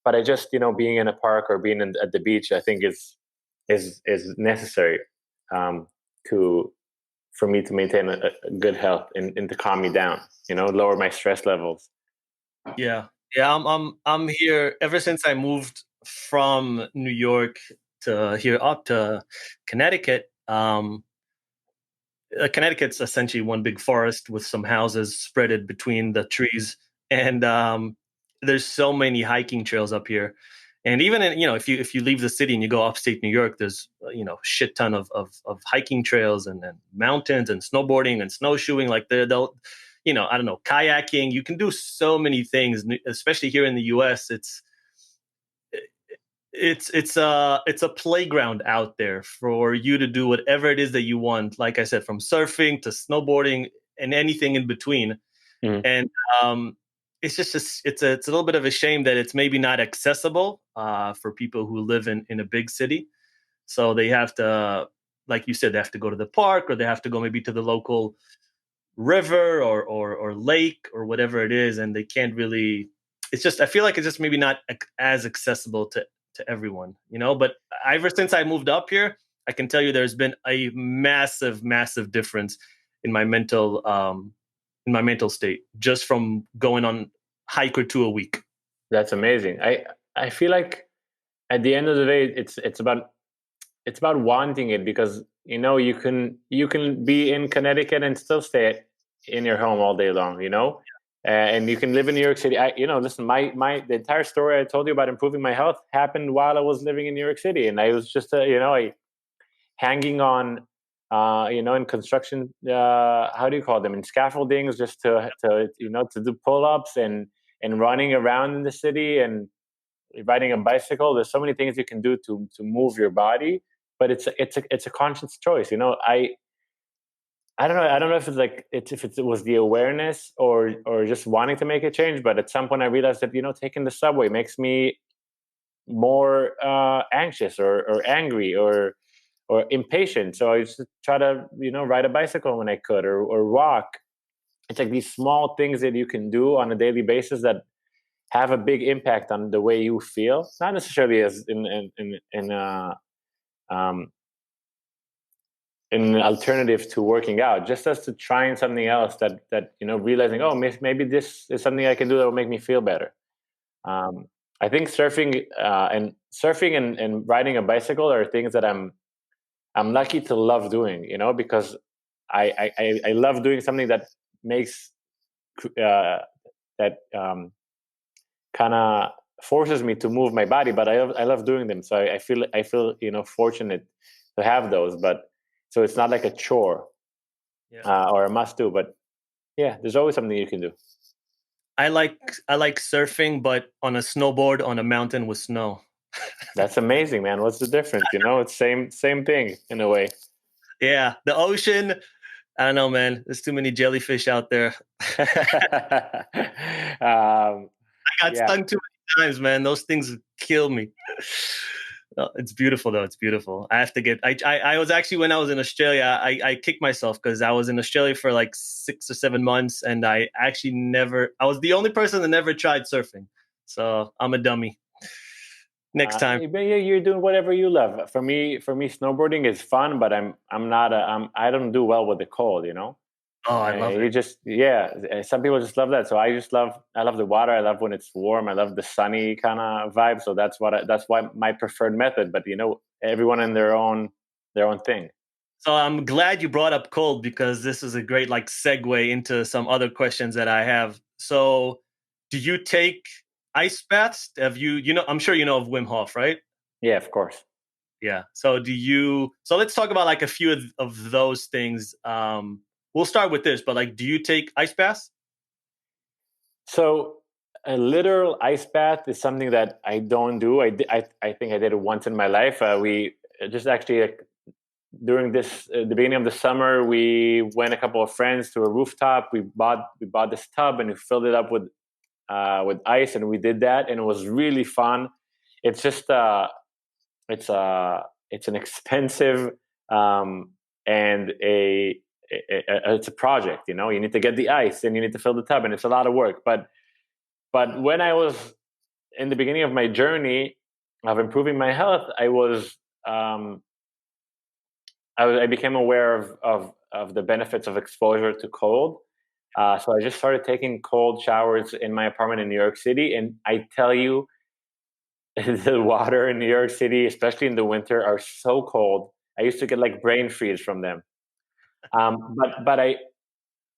but I just being in a park or being at the beach, I think is necessary to for me to maintain a good health and to calm me down. Lower my stress levels. Yeah. I'm here ever since I moved from New York to here up to Connecticut. Connecticut's essentially one big forest with some houses spreaded between the trees, and there's so many hiking trails up here. And even if you leave the city and you go upstate New York, there's shit ton of hiking trails and mountains and snowboarding and snowshoeing. Like they'll I don't know, kayaking. You can do so many things, especially here in the U.S. It's a playground out there for you to do whatever it is that you want. Like I said, from surfing to snowboarding and anything in between. Mhm. And it's it's a little bit of a shame that it's maybe not accessible for people who live in a big city. So they have to, like you said, they have to go to the park, or they have to go maybe to the local river or lake or whatever it is, and they can't really. It's just, I feel like it's just maybe not as accessible to everyone, But ever since I moved up here, I can tell you there's been a massive difference in my mental state just from going on hike or two a week. That's amazing. I feel like at the end of the day, it's about wanting it, because you can be in Connecticut and still stay in your home all day long, and you can live in New York City. Listen, the entire story I told you about improving my health happened while I was living in New York City, and I was just hanging on, in construction. How do you call them? In scaffoldings, just to do pull-ups and running around in the city and riding a bicycle. There's so many things you can do to move your body, but it's a conscious choice. I don't know. I don't know if it's like if it was the awareness or just wanting to make a change. But at some point, I realized that taking the subway makes me more anxious or angry or impatient. So I used to try to ride a bicycle when I could, or walk. It's like these small things that you can do on a daily basis that have a big impact on the way you feel. Not necessarily as um, an alternative to working out, just as to trying something else that realizing, oh, maybe this is something I can do that will make me feel better. I think surfing and riding a bicycle are things that I'm lucky to love doing, because I love doing something that makes that kind of forces me to move my body, but I love doing them. So I feel fortunate to have those, but so it's not like a chore or a must do, but yeah, there's always something you can do. I like surfing, but on a snowboard on a mountain with snow. That's amazing, man. What's the difference? It's same thing in a way. Yeah, the ocean. I don't know, man. There's too many jellyfish out there. I got stung too many times, man. Those things kill me. No, it's beautiful though. It's beautiful. I have to get. I was actually when I was in Australia, I kicked myself because I was in Australia for like 6 or 7 months, and I actually never. I was the only person that never tried surfing, so I'm a dummy. Next time. But you're doing whatever you love. For me, snowboarding is fun, but I'm not a I don't do well with the cold. You know, Oh, I love you it. just some people just love that. So I love the water. I love when it's warm. I love the sunny kind of vibe. So that's why my preferred method. But you know, everyone in their own thing. So I'm glad you brought up cold because this is a great like segue into some other questions that I have. So, do you take ice baths? Have you know? I'm sure you know of Wim Hof, right? Yeah, of course. Yeah. So do you? So let's talk about like a few of those things. We'll start with this, but like, do you take ice baths? So a literal ice bath is something that I don't do. I think I did it once in my life. We just actually during the beginning of the summer, we went a couple of friends to a rooftop. We bought this tub and we filled it up with ice, and we did that, and it was really fun. It's just it's an expensive and it's a project. You know, you need to get the ice and you need to fill the tub, and it's a lot of work. But when I was in the beginning of my journey of improving my health, um, I became aware of the benefits of exposure to cold. So I just started taking cold showers in my apartment in New York City, and I tell you, the water in New York City, especially in the winter, are so cold. I used to get like brain freeze from them. But I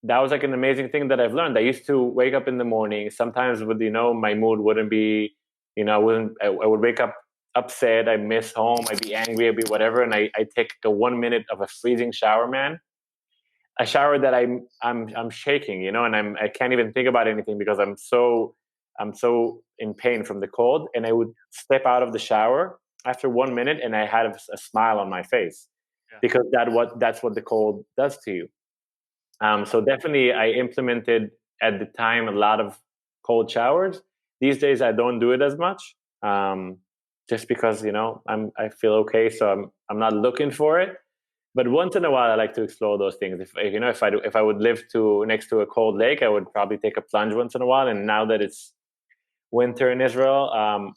that was like an amazing thing that I've learned. I used to wake up in the morning. Sometimes with my mood wouldn't be, I would wake up upset. I miss home. I'd be angry. I'd be whatever, and I take a 1 minute of a freezing shower, man. A shower that I'm shaking, and I can't even think about anything because I'm so in pain from the cold. And I would step out of the shower after 1 minute, and I had a smile on my face Yeah. because that's what the cold does to you. So definitely, I implemented at the time a lot of cold showers. These days, I don't do it as much, just because I feel okay, so I'm not looking for it. But once in a while, I like to explore those things. If I would live next to a cold lake, I would probably take a plunge once in a while. And now that it's winter in Israel,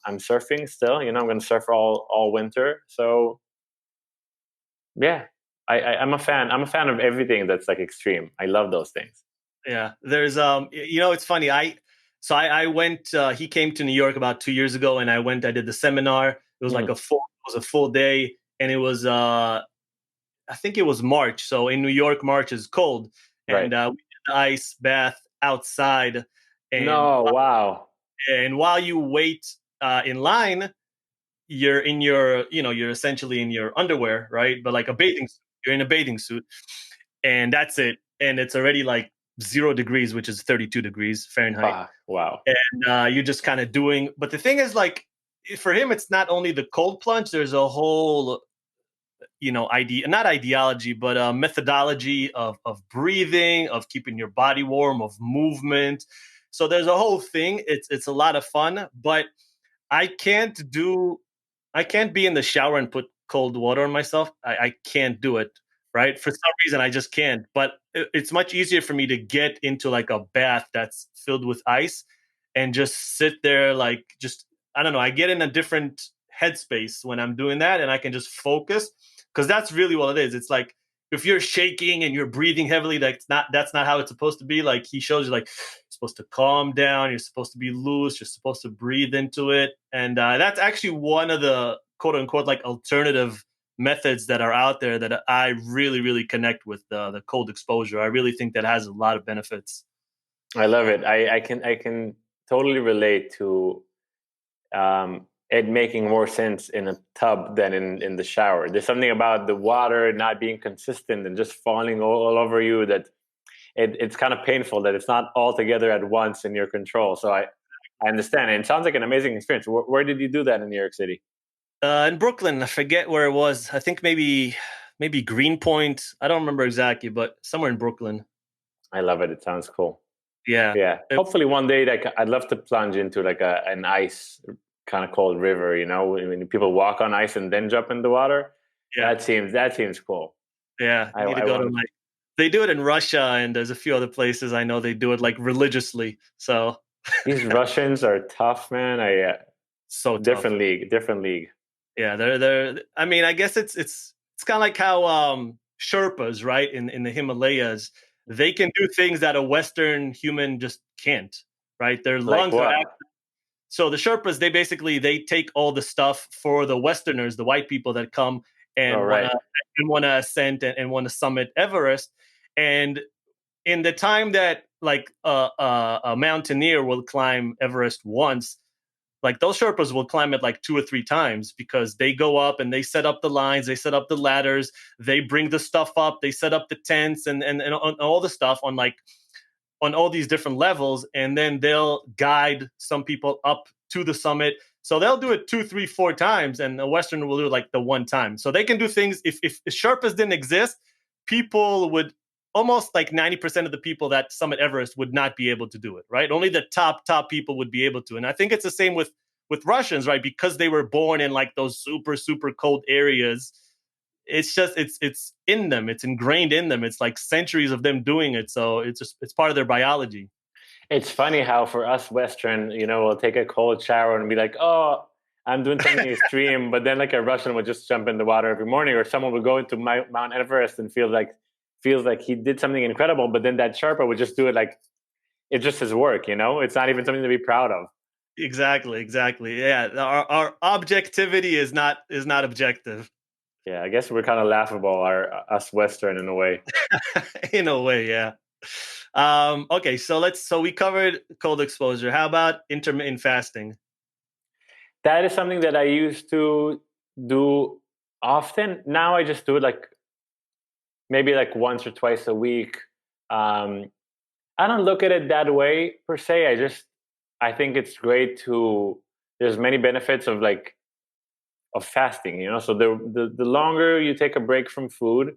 I'm surfing still. I'm going to surf all winter. So yeah, I'm a fan. I'm a fan of everything that's like extreme. I love those things. Yeah. There's it's funny. I went. He came to New York about 2 years ago, and I went. I did the seminar. It was like Mm, a full day, and it was I think it was March. So in New York, March is cold, right. and we did the ice bath outside. And No, wow. while you wait in line, you're in your, you're essentially in your underwear, right? But like a bathing suit, you're in a bathing suit, and that's it. And it's already like 0 degrees, which is 32 degrees Fahrenheit, Wow. and you're just kind of doing. But the thing is, like, for him, it's not only the cold plunge. There's a whole not ideology, but methodology of breathing, of keeping your body warm, of movement. So there's a whole thing. It's a lot of fun, but I can't do I can't be in the shower and put cold water on myself. I can't do it. Right. For some reason, I just can't. But it's much easier for me to get into like a bath that's filled with ice and just sit there, like, just, I don't know. I get in a different headspace when I'm doing that, and I can just focus, because that's really what it is. It's like, if you're shaking and you're breathing heavily, that's not how it's supposed to be. Like, he shows you, like, you're supposed to calm down, you're supposed to be loose, you're supposed to breathe into it. And that's actually one of the quote unquote like alternative methods that are out there that I really, really connect with, the cold exposure. I really think that has a lot of benefits. I love it. I can totally relate to it making more sense in a tub than in the shower. There's something about the water not being consistent and just falling all over you that it's kind of painful that it's not all together at once in your control. So I understand. And it sounds like an amazing experience. Where did you do that in New York City? In Brooklyn, I forget where it was. I think maybe Greenpoint. I don't remember exactly, but somewhere in Brooklyn. I love it. It sounds cool. Yeah. Yeah. It- Hopefully one day, like I'd love to plunge into like an ice kind of cold river. When people walk on ice and then jump in the water. Yeah. That seems cool. Yeah, you need to go to like they do it in Russia, and there's a few other places I know they do it like religiously. So these Russians are tough, man. so tough. Different league. Yeah, they're. I mean, I guess it's kind of like how Sherpas, right, in the Himalayas, they can do things that a Western human just can't. Right, their lungs Like are. what? So the Sherpas, they take all the stuff for the Westerners, the white people that come and right. want to ascend and want to summit Everest. And in the time that like a mountaineer will climb Everest once, like those Sherpas will climb it like 2 or 3 times because they go up and they set up the lines, they set up the ladders, they bring the stuff up, they set up the tents and all the stuff on all these different levels, and then they'll guide some people up to the summit. So they'll do it 2, 3, 4 times, and a Westerner will do it like the one time. So they can do things. If Sherpas didn't exist, people would almost like 90% of the people that summit Everest would not be able to do it, right? Only the top people would be able to. And I think it's the same with Russians, right? Because they were born in like those super, super cold areas. It's just it's in them, it's ingrained in them, it's like centuries of them doing it, so it's part of their biology. It's funny how for us Western, we'll take a cold shower and be like, oh, I'm doing something extreme, but then like a Russian would just jump in the water every morning, or someone would go into Mount Everest and feels like he did something incredible, but then that Sherpa would just do it like it's just his work. It's not even something to be proud of. Exactly. Yeah, our objectivity is not objective. Yeah, I guess we're kind of laughable, us Western in a way. In a way, yeah. Okay, so we covered cold exposure. How about intermittent fasting? That is something that I used to do often. Now I just do it like maybe like once or twice a week. I don't look at it that way per se. I think it's great there's many benefits of fasting, so the longer you take a break from food,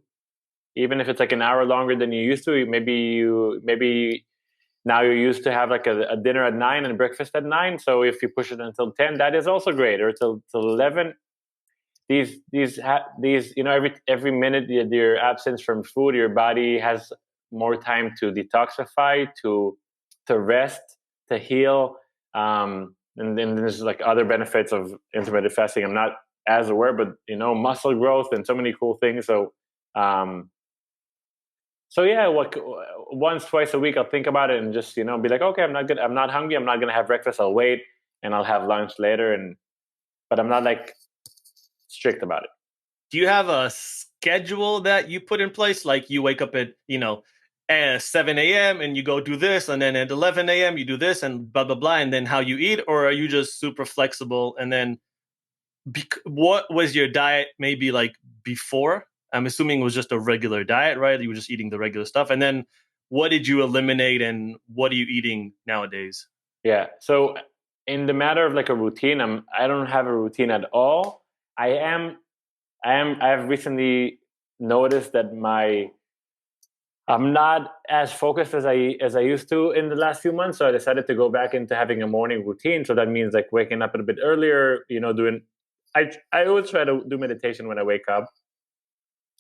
even if it's like an hour longer than you used to, maybe now you're used to have like a dinner at 9 and breakfast at 9, so if you push it until 10, that is also great, or till 11. Every minute your absence from food, your body has more time to detoxify, to rest, to heal, and then there's like other benefits of intermittent fasting I'm not as aware, but muscle growth and so many cool things. So yeah, once, twice a week, I'll think about it and just be like, okay, I'm not hungry, I'm not gonna have breakfast, I'll wait and I'll have lunch later, but I'm not like strict about it. Do you have a schedule that you put in place? Like you wake up at 7 a.m. and you go do this, and then at 11 a.m. you do this, and blah blah blah, and then how you eat, or are you just super flexible? And then what was your diet maybe like before? I'm assuming it was just a regular diet, right? You were just eating the regular stuff. And then what did you eliminate and what are you eating nowadays? Yeah. So in the matter of like a routine, I don't have a routine at all. I have recently noticed that I'm not as focused as I used to in the last few months. So I decided to go back into having a morning routine. So that means like waking up a bit earlier, I always try to do meditation when I wake up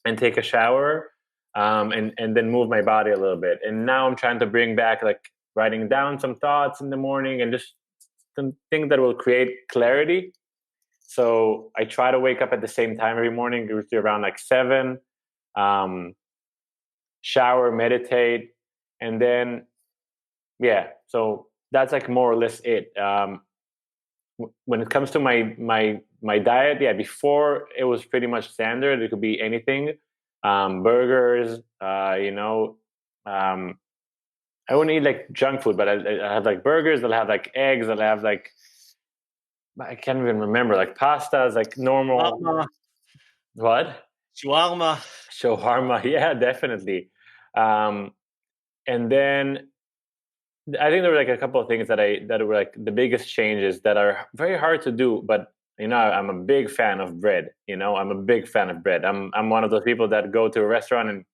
and take a shower, and then move my body a little bit. And now I'm trying to bring back like writing down some thoughts in the morning and just some things that will create clarity. So I try to wake up at the same time every morning, usually around like 7, shower, meditate, and then, yeah. So that's like more or less it. When it comes to my diet, yeah, before it was pretty much standard. It could be anything, burgers, I wouldn't eat like junk food, but I have like burgers. I'll have like eggs. I'll have like, I can't even remember, like pastas, like normal. What? Shawarma. Yeah, definitely. And then I think there were like a couple of things that were like the biggest changes that are very hard to do, but I'm a big fan of bread. I'm a big fan of bread. I'm one of those people that go to a restaurant and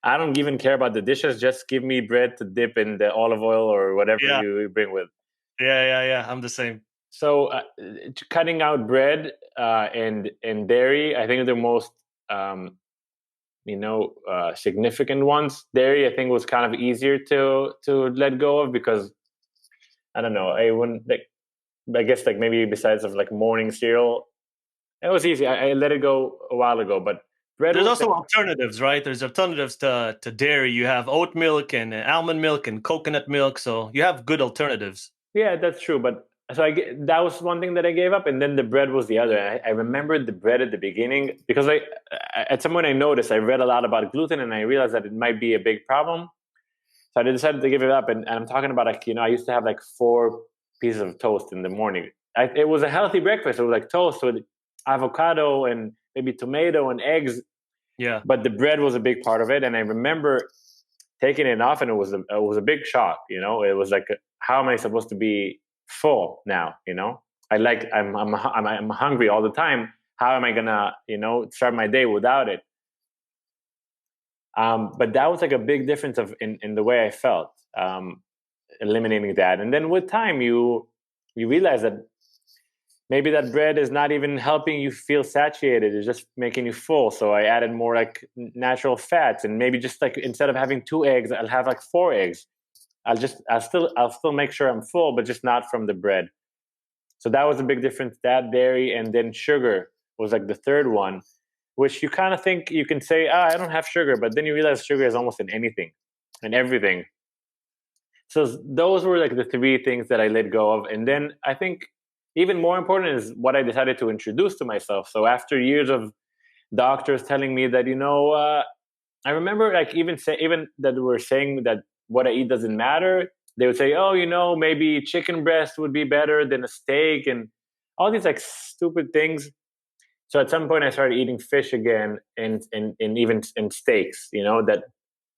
I don't even care about the dishes. Just give me bread to dip in the olive oil or whatever you bring with. Yeah. I'm the same. So cutting out bread and dairy, I think are the most significant ones. Dairy, I think, was kind of easier to let go of because I don't know. I wouldn't like. I guess like maybe besides of like morning cereal, it was easy. I let it go a while ago, but bread There's was also alternatives, right? There's alternatives to dairy. You have oat milk and almond milk and coconut milk, so you have good alternatives. yeah, that's true. But so that was one thing that I gave up, and then the bread was the other. I remembered the bread at the beginning because at some point I noticed I read a lot about gluten, and I realized that it might be a big problem. So I decided to give it up, and I'm talking about like I used to have like 4 pieces of toast in the morning. It was a healthy breakfast. It was like toast with avocado and maybe tomato and eggs, Yeah. but the bread was a big part of it. And I remember taking it off, and it was a big shock. It was like, how am I supposed to be full now? I'm hungry all the time. How am I gonna start my day without it? But that was like a big difference in the way I felt, eliminating that. And then with time, you realize that maybe that bread is not even helping you feel satiated. It's just making you full. So I added more like natural fats, and maybe just like instead of having 2 eggs, I'll have like 4 eggs. I'll still make sure I'm full, but just not from the bread. So that was a big difference. That, dairy, and then sugar was like the third one, which you kind of think you can say, I don't have sugar, but then you realize sugar is almost in anything and everything. So those were like the 3 things that I let go of. And then I think even more important is what I decided to introduce to myself. So after years of doctors telling me that, I remember like even that we're saying that what I eat doesn't matter. They would say, oh, maybe chicken breast would be better than a steak, and all these like stupid things. So at some point I started eating fish again, and even in steaks, that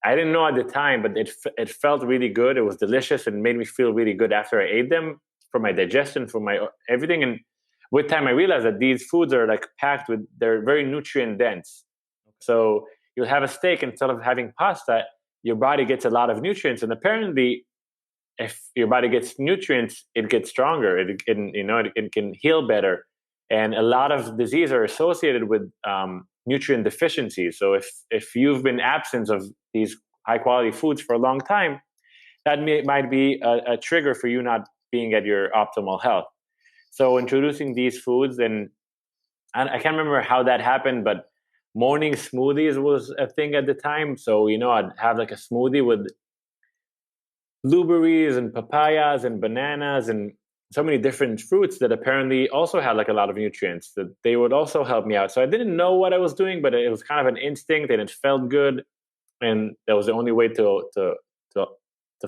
I didn't know at the time, but it felt really good. It was delicious and made me feel really good after I ate them, for my digestion, for my everything. And with time, I realized that these foods are like they're very nutrient dense. So you'll have a steak, instead of having pasta, your body gets a lot of nutrients. And apparently, if your body gets nutrients, it gets stronger. It can heal better. And a lot of diseases are associated with nutrient deficiencies. So if you've been absent of these high quality foods for a long time, that might be a trigger for you not being at your optimal health. So introducing these foods, and I can't remember how that happened, but morning smoothies was a thing at the time. So I'd have like a smoothie with blueberries and papayas and bananas and so many different fruits that apparently also had like a lot of nutrients that they would also help me out. So I didn't know what I was doing, but it was kind of an instinct, and it felt good, and that was the only way to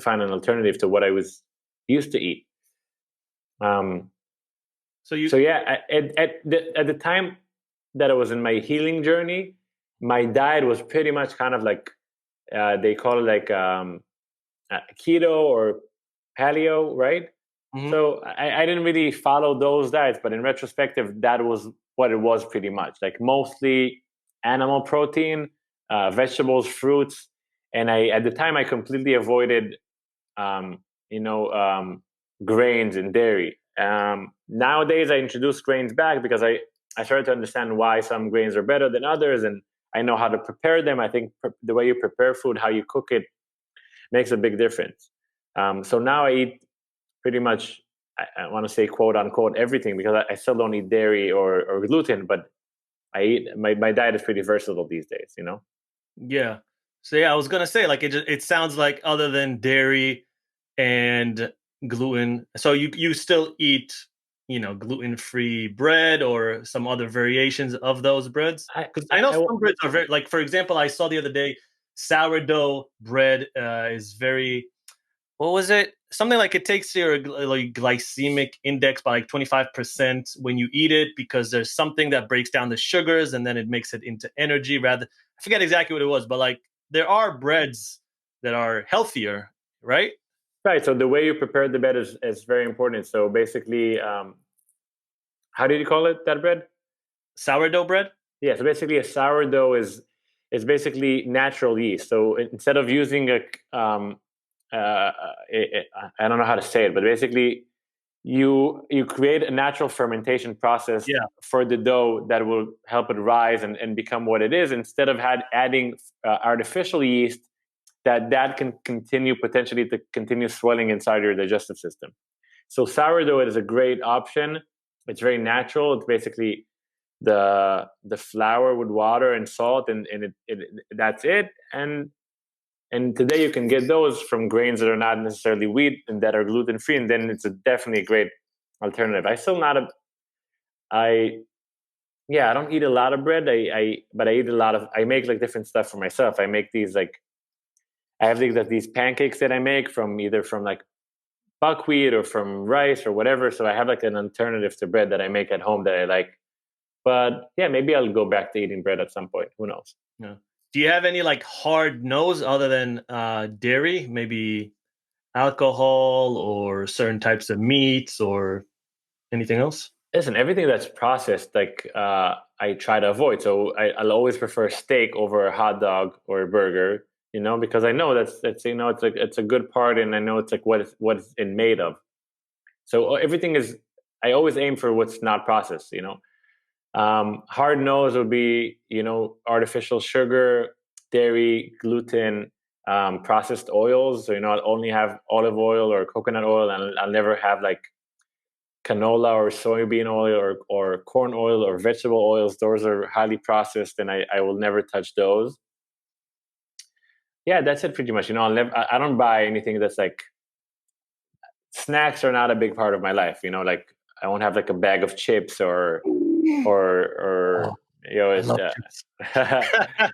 find an alternative to what I was used to eat. So yeah, at the time that I was in my healing journey, my diet was pretty much kind of like they call it like keto or paleo, right? Mhm. So I didn't really follow those diets, but in retrospective, that was what it was pretty much. Like mostly animal protein, vegetables, fruits, and at the time I completely avoided, um, you know, um, grains and dairy. Nowadays, I introduce grains back because I started to understand why some grains are better than others, and I know how to prepare them. I think the way you prepare food, how you cook it, makes a big difference. So now I eat pretty much, I want to say quote unquote everything, because I still don't eat dairy or gluten, but I eat my diet is pretty versatile these days. Yeah. So yeah, I was gonna say like it sounds like other than dairy and gluten, so you still eat gluten free bread or some other variations of those breads, I, because I, I know I some breads are very, like, for example, I saw the other day sourdough bread is very, what was it? Something like it takes your like glycemic index by like 25% when you eat it, because there's something that breaks down the sugars and then it makes it into energy rather. I forget exactly what it was, but like there are breads that are healthier, right? right. So the way you prepare the bread is very important. So basically, how did you call it, that bread? Sourdough bread? Yeah. So basically, a sourdough is basically natural yeast. So instead of using I don't know how to say it, but basically you create a natural fermentation process Yeah. for the dough that will help it rise and become what it is, instead of adding artificial yeast that can continue potentially to continue swelling inside your digestive system. So sourdough is a great option. It's very natural. It's basically the flour with water and salt, and that's it. And today you can get those from grains that are not necessarily wheat and that are gluten free, and then it's definitely a great alternative. I yeah, I don't eat a lot of bread. But I eat a lot of. I make like different stuff for myself. I make these like I have these pancakes that I make from either from like buckwheat or from rice or whatever. So I have like an alternative to bread that I make at home that I like. But yeah, maybe I'll go back to eating bread at some point. Who knows? Yeah. Do you have any like hard no's other than dairy? Maybe alcohol or certain types of meats or anything else? Listen, everything that's processed, like I try to avoid. So I'll always prefer steak over a hot dog or a burger, because I know that's it's a good part, and I know it's like what it's made of. So everything is. I always aim for what's not processed. Hard no's would be artificial sugar, dairy, gluten, processed oils. So I'll only have olive oil or coconut oil, and I'll never have like canola or soybean oil or corn oil or vegetable oils. Those are highly processed, and I will never touch those. Yeah, that's it pretty much. I don't buy anything that's like snacks are not a big part of my life. Like I won't have like a bag of chips or Oh, I it's love chips.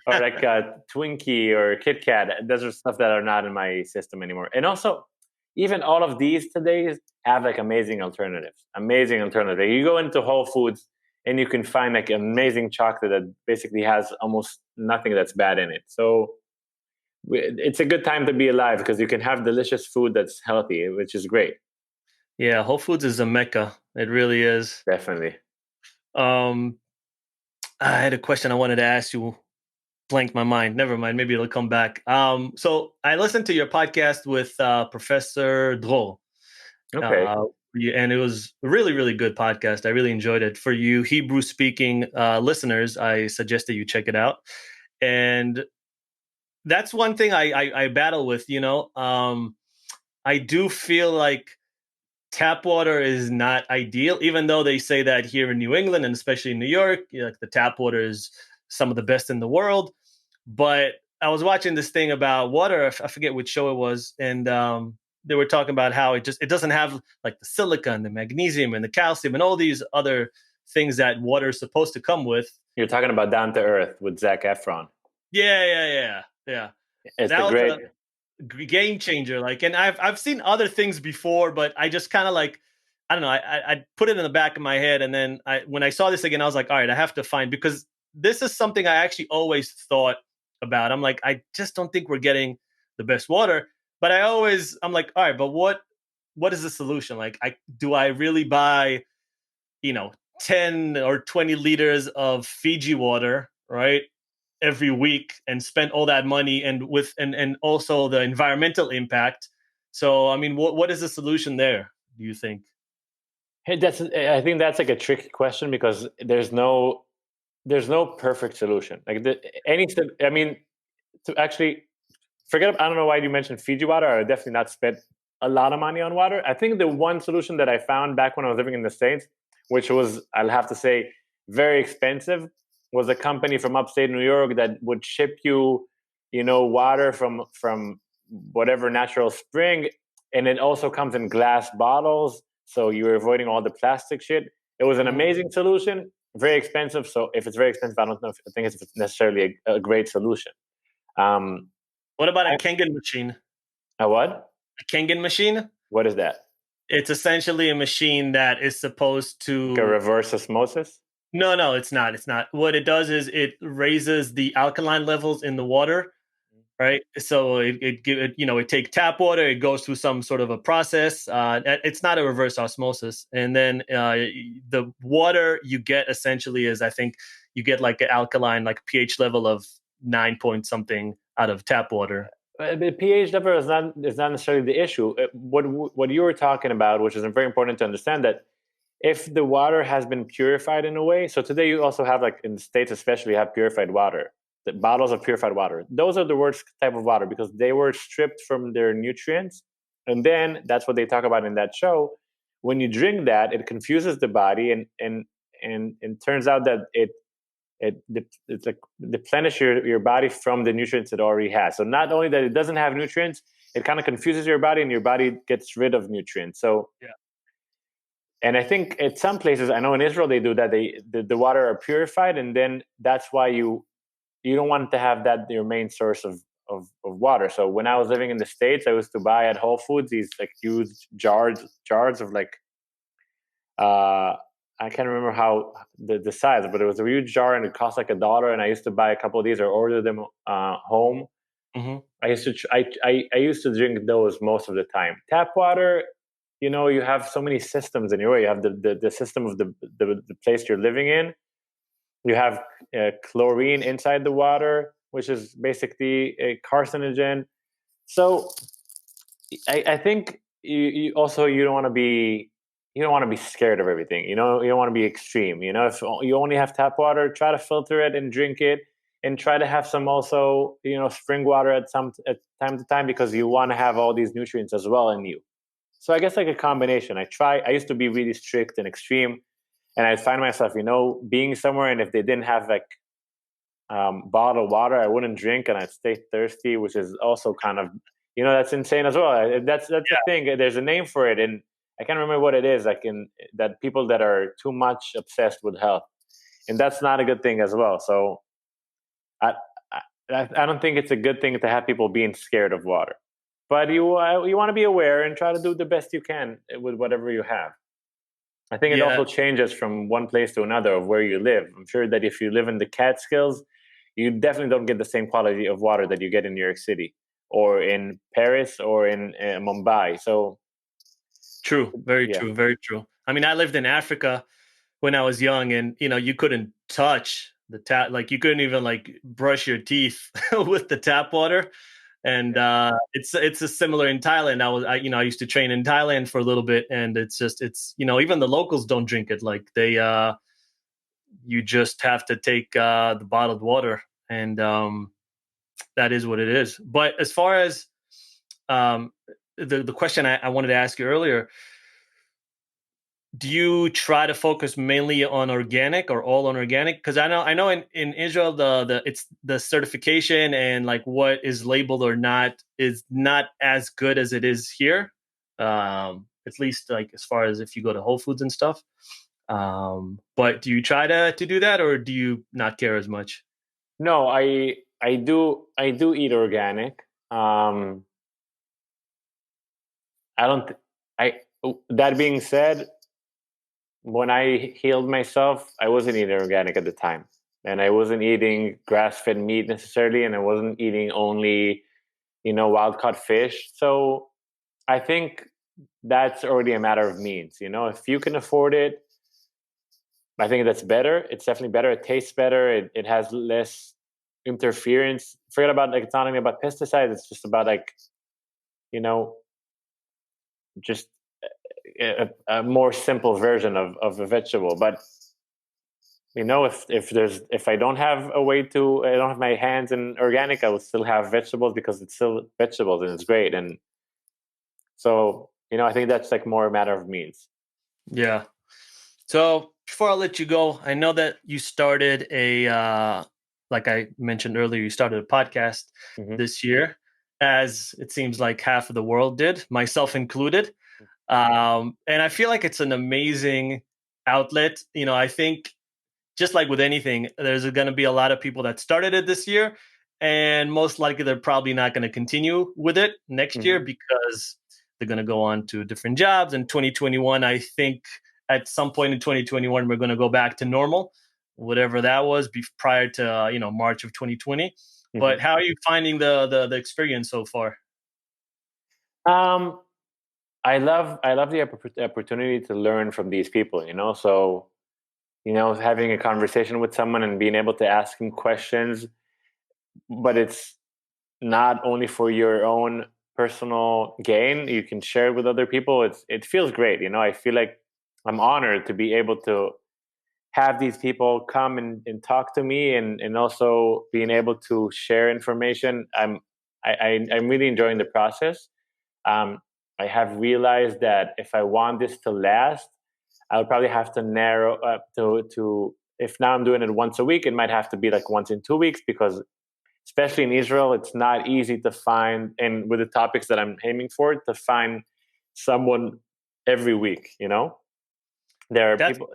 or like a Twinkie or Kit Kat. Those are stuff that are not in my system anymore. And also, even all of these today have like amazing alternatives. Amazing alternative. You go into Whole Foods and you can find like amazing chocolate that basically has almost nothing that's bad in it. So it's a good time to be alive because you can have delicious food that's healthy, which is great. Yeah, Whole Foods is a mecca. It really is. Definitely. Um, I had a question I wanted to ask you. Blanked my mind. Never mind. Maybe it'll come back. So I listened to your podcast with Professor Dro. Okay. And it was a really, really good podcast. I really enjoyed it. For you Hebrew speaking listeners, I suggest that you check it out. And that's one thing I battle with, I do feel like tap water is not ideal, even though they say that here in New England and especially in New York, like the tap water is some of the best in the world. But I was watching this thing about water. I forget which show it was, and they were talking about how it doesn't have like the silica and the magnesium and the calcium and all these other things that water is supposed to come with. You're talking about Down to Earth with Zac Efron. Yeah. It's That a was great. a game changer. Like, and I've seen other things before, but I just kind of like, I don't know. I put it in the back of my head, and then when I saw this again, I was like, all right, I have to find, because this is something I actually always thought about. I'm like, I just don't think we're getting the best water. But I'm like, all right, but what is the solution? Like, do I really buy, 10 or 20 liters of Fiji water, right, every week and spend all that money and also the environmental impact? So, I mean, what is the solution there, do you think? Hey, I think that's like a tricky question because there's no perfect solution. Like I mean, to actually forget. I don't know why you mentioned Fiji water. I definitely not spent a lot of money on water. I think the one solution that I found back when I was living in the States, which was, I'll have to say, very expensive, was a company from upstate New York that would ship you, water from whatever natural spring, and it also comes in glass bottles, so you're avoiding all the plastic shit. It was an amazing solution, very expensive. So if it's very expensive, I don't know if I think it's necessarily a great solution. What about a I, Kangen machine? a what? A Kangen machine? What is that? It's essentially a machine that is supposed Like a to. reverse osmosis? No, it's not. It's not. What it does is it raises the alkaline levels in the water, right? So it take tap water, it goes through some sort of a process. It's not a reverse osmosis, and then the water you get essentially is, I think, you get like an alkaline, like pH level of 9 point something out of tap water. The pH level is not necessarily the issue. What you were talking about, which is very important to understand, that if the water has been purified in a way, so today you also have, like in the States especially, you have purified water, the bottles of purified water. Those are the worst type of water because they were stripped from their nutrients. And then that's what they talk about in that show. When you drink that, it confuses the body, and turns out that it's like deplenish your body from the nutrients it already has. So not only that it doesn't have nutrients, it kind of confuses your body, and your body gets rid of nutrients. So Yeah. and I think at some places, I know in Israel they do that. The water are purified, and then that's why you don't want to have that your main source of water. So when I was living in the States, I used to buy at Whole Foods these like huge jars of like I can't remember how the size, but it was a huge jar and it cost like $1. And I used to buy a couple of these or order them home. Mm-hmm. I used to drink those most of the time. Tap water, you have so many systems in your way. You have the system of the place you're living in. You have chlorine inside the water, which is basically a carcinogen. So I think you also you don't want to be scared of everything. You don't want to be extreme. If you only have tap water, try to filter it and drink it, and try to have some also spring water at time to time, because you want to have all these nutrients as well in you. So I guess like a combination. I used to be really strict and extreme, and I'd find myself being somewhere, and if they didn't have like bottled water, I wouldn't drink, and I'd stay thirsty, which is also kind of that's insane as well. That's the thing. There's a name for it, and I can't remember what it is. Like in that people that are too much obsessed with health, and that's not a good thing as well. So I I don't think it's a good thing to have people being scared of water, but you want to be aware and try to do the best you can with whatever you have. I think it Yeah. also changes from one place to another of where you live. I'm sure that if you live in the Catskills, you definitely don't get the same quality of water that you get in New York City or in Paris or in Mumbai. So True. Very yeah. true. Very true. I mean, I lived in Africa when I was young, and you couldn't touch the tap, like you couldn't even like brush your teeth with the tap water. And it's a similar in Thailand. I used to train in Thailand for a little bit, and it's even the locals don't drink it. Like they you just have to take the bottled water, and that is what it is. But as far as um, the question I wanted to ask you earlier, do you try to focus mainly on organic or all on organic? Because I know in Israel it's the certification and like what is labeled or not is not as good as it is here. At least like as far as if you go to Whole Foods and stuff. But do you try to do that, or do you not care as much? No, I do eat organic. I don't. I That being said, when I healed myself, I wasn't eating organic at the time, and I wasn't eating grass-fed meat necessarily, and I wasn't eating only wild caught fish. So I think that's already a matter of means. If you can afford it, I think that's better. It's definitely better. It tastes better. It has less interference. Forget about like it's not only about pesticides. It's just about like you know just a more simple version of a vegetable. But if I don't have a way to, I don't have my hands in organic, I will still have vegetables because it's still vegetables and it's great. And so I think that's like more a matter of means. Yeah. So before I let you go, I know that you started like I mentioned earlier, you started a podcast Hmm. this year, as it seems like half of the world did, myself included. And I feel like it's an amazing outlet. I think just like with anything, there's going to be a lot of people that started it this year, and most likely they're probably not going to continue with it next year Hmm. because they're going to go on to different jobs. In 2021, I think at some point in 2021, we're going to go back to normal, whatever that was prior to March of 2020. Hmm. But how are you finding the experience so far? Um, I love the opportunity to learn from these people. So having a conversation with someone and being able to ask him questions, but it's not only for your own personal gain, you can share it with other people. It feels great. I feel like I'm honored to be able to have these people come and talk to me, and also being able to share information. I'm really enjoying the process. I have realized that if I want this to last, I'll probably have to narrow up to if now I'm doing it once a week, it might have to be like once in 2 weeks, because especially in Israel, it's not easy to find, and with the topics that I'm aiming for, to find someone every week. There are That's people.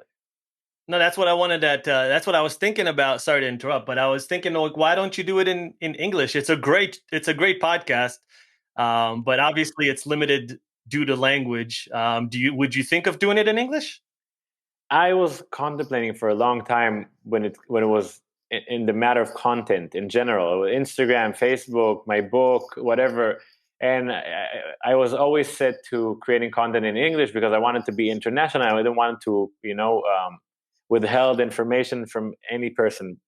No, that's what I wanted. That's what I was thinking about. Sorry to interrupt, but I was thinking, like, why don't you do it in English? It's a great podcast, but obviously it's limited due to language. Would you think of doing it in English? I was contemplating for a long time when it was in the matter of content in general, Instagram, Facebook, my book, whatever. And I was always set to creating content in English because I wanted to be international. I didn't want to, withheld information from any person.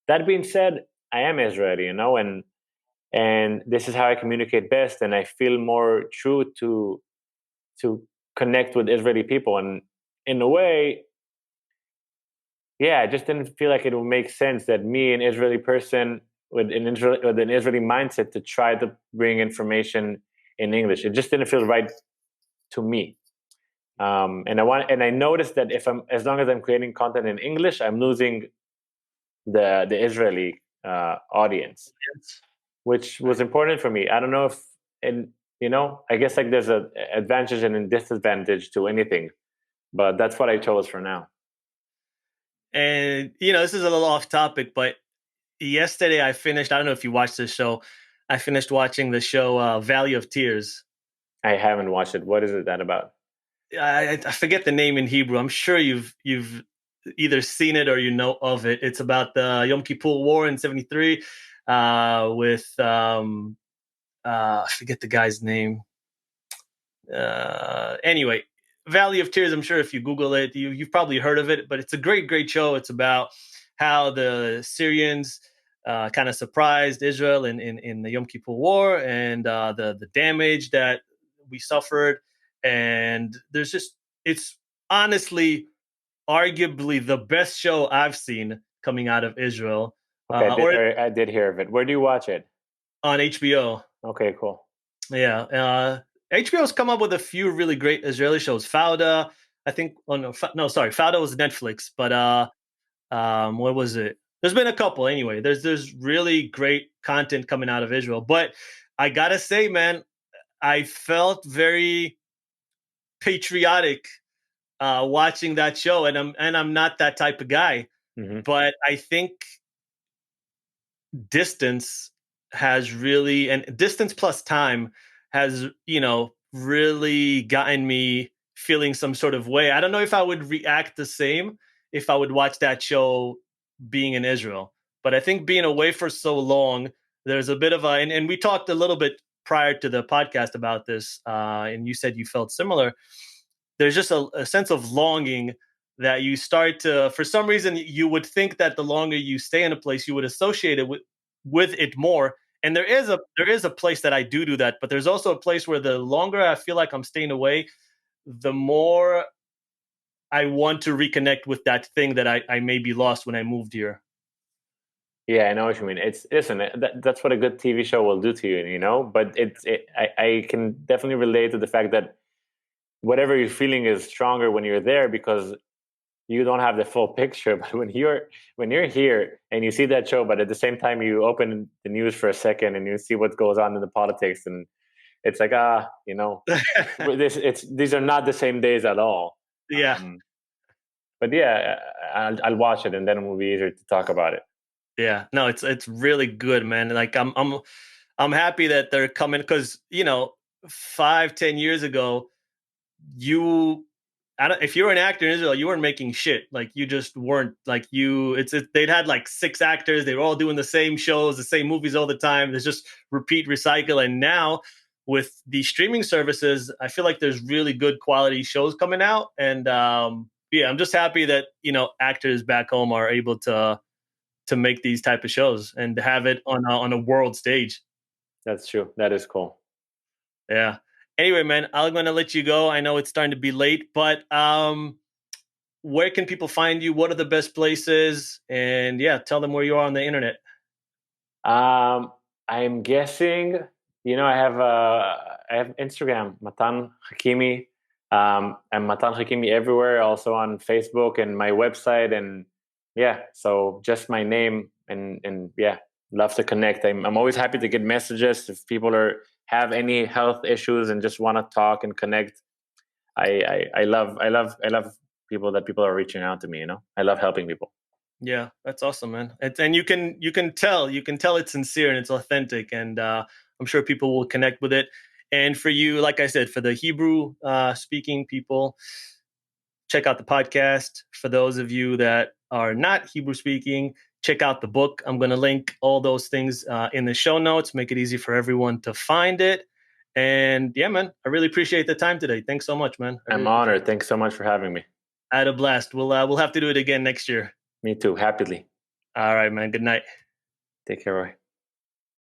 That being said, I am Israeli, and this is how I communicate best, and I feel more true to connect with Israeli people. And in a way, yeah, I just didn't feel like it would make sense that me, an Israeli person with an Israeli mindset, to try to bring information in English. It just didn't feel right to me. And I noticed that if I'm as long as I'm creating content in English, I'm losing the Israeli audience, Yes. which was important for me. I don't know if, and I guess like there's a advantage and a disadvantage to anything, but that's what I chose for now. And this is a little off topic, but yesterday I finished. I don't know if you watched this show. I finished watching the show Valley of Tears. I haven't watched it. What is it that about? I forget the name in Hebrew. I'm sure you've either seen it or you know of it. It's about the Yom Kippur War in '73 with I forget the guy's name. Anyway, Valley of Tears. I'm sure if you Google it, you've probably heard of it. But it's a great show. It's about how the Syrians kind of surprised Israel in the Yom Kippur War, and the damage that we suffered. And it's honestly arguably the best show I've seen coming out of Israel, Okay, or I did hear of it. Where do you watch it? on HBO. Okay, cool. Yeah, HBO's come up with a few really great Israeli shows. Fauda, I think. Oh no, sorry, Fauda was Netflix, but what was it? There's been a couple anyway. There's really great content coming out of Israel, but I gotta say, man, I felt very patriotic watching that show, and I'm not that type of guy, Hmm. but I think distance has really, and distance plus time has really gotten me feeling some sort of way. I don't know if I would react the same if I would watch that show being in Israel, but I think being away for so long, there's a bit of and we talked a little bit prior to the podcast about this, and you said you felt similar. There's just a sense of longing that you start to, for some reason, you would think that the longer you stay in a place, you would associate it with it more. And there is a place that I do that, but there's also a place where the longer I feel like I'm staying away, the more I want to reconnect with that thing that I maybe lost when I moved here. Yeah, I know what you mean. That's what a good TV show will do to you, But I can definitely relate to the fact that whatever you're feeling is stronger when you're there, because you don't have the full picture. But when you're here and you see that show, but at the same time you open the news for a second and you see what goes on in the politics, and it's like these are not the same days at all. Yeah. But yeah, I'll watch it, and then it will be easier to talk about it. Yeah, no, it's really good, man. Like I'm happy that they're coming, because 5-10 years ago, you I don't, if you were an actor in Israel, you weren't making shit. Like, you just weren't, like, they'd had like 6 actors. They were all doing the same shows, the same movies all the time. There's just repeat, recycle. And now with the streaming services, I feel like there's really good quality shows coming out. And yeah, I'm just happy that, actors back home are able to make these type of shows and have it on a world stage. That's true. That is cool. Yeah. Anyway, man, I'm going to let you go. I know it's starting to be late, but where can people find you? What are the best places? And yeah, tell them where you are on the internet. I'm guessing, I have Instagram, Matan Hakimi. I'm Matan Hakimi everywhere, also on Facebook and my website, and yeah, so just my name, and yeah, love to connect. I'm always happy to get messages if people have any health issues and just want to talk and connect. I love people are reaching out to me. I love helping people. Yeah, that's awesome, man. And you can tell it's sincere and it's authentic, and I'm sure people will connect with it. And for you, like I said, for the Hebrew speaking people, check out the podcast. For those of you that are not Hebrew speaking, check out the book. I'm going to link all those things in the show notes, make it easy for everyone to find it. And yeah, man, I really appreciate the time today. Thanks so much, man. I'm honored. Thanks so much for having me. I had a blast. We'll have to do it again next year. Me too. Happily. All right, man. Good night. Take care, Roy.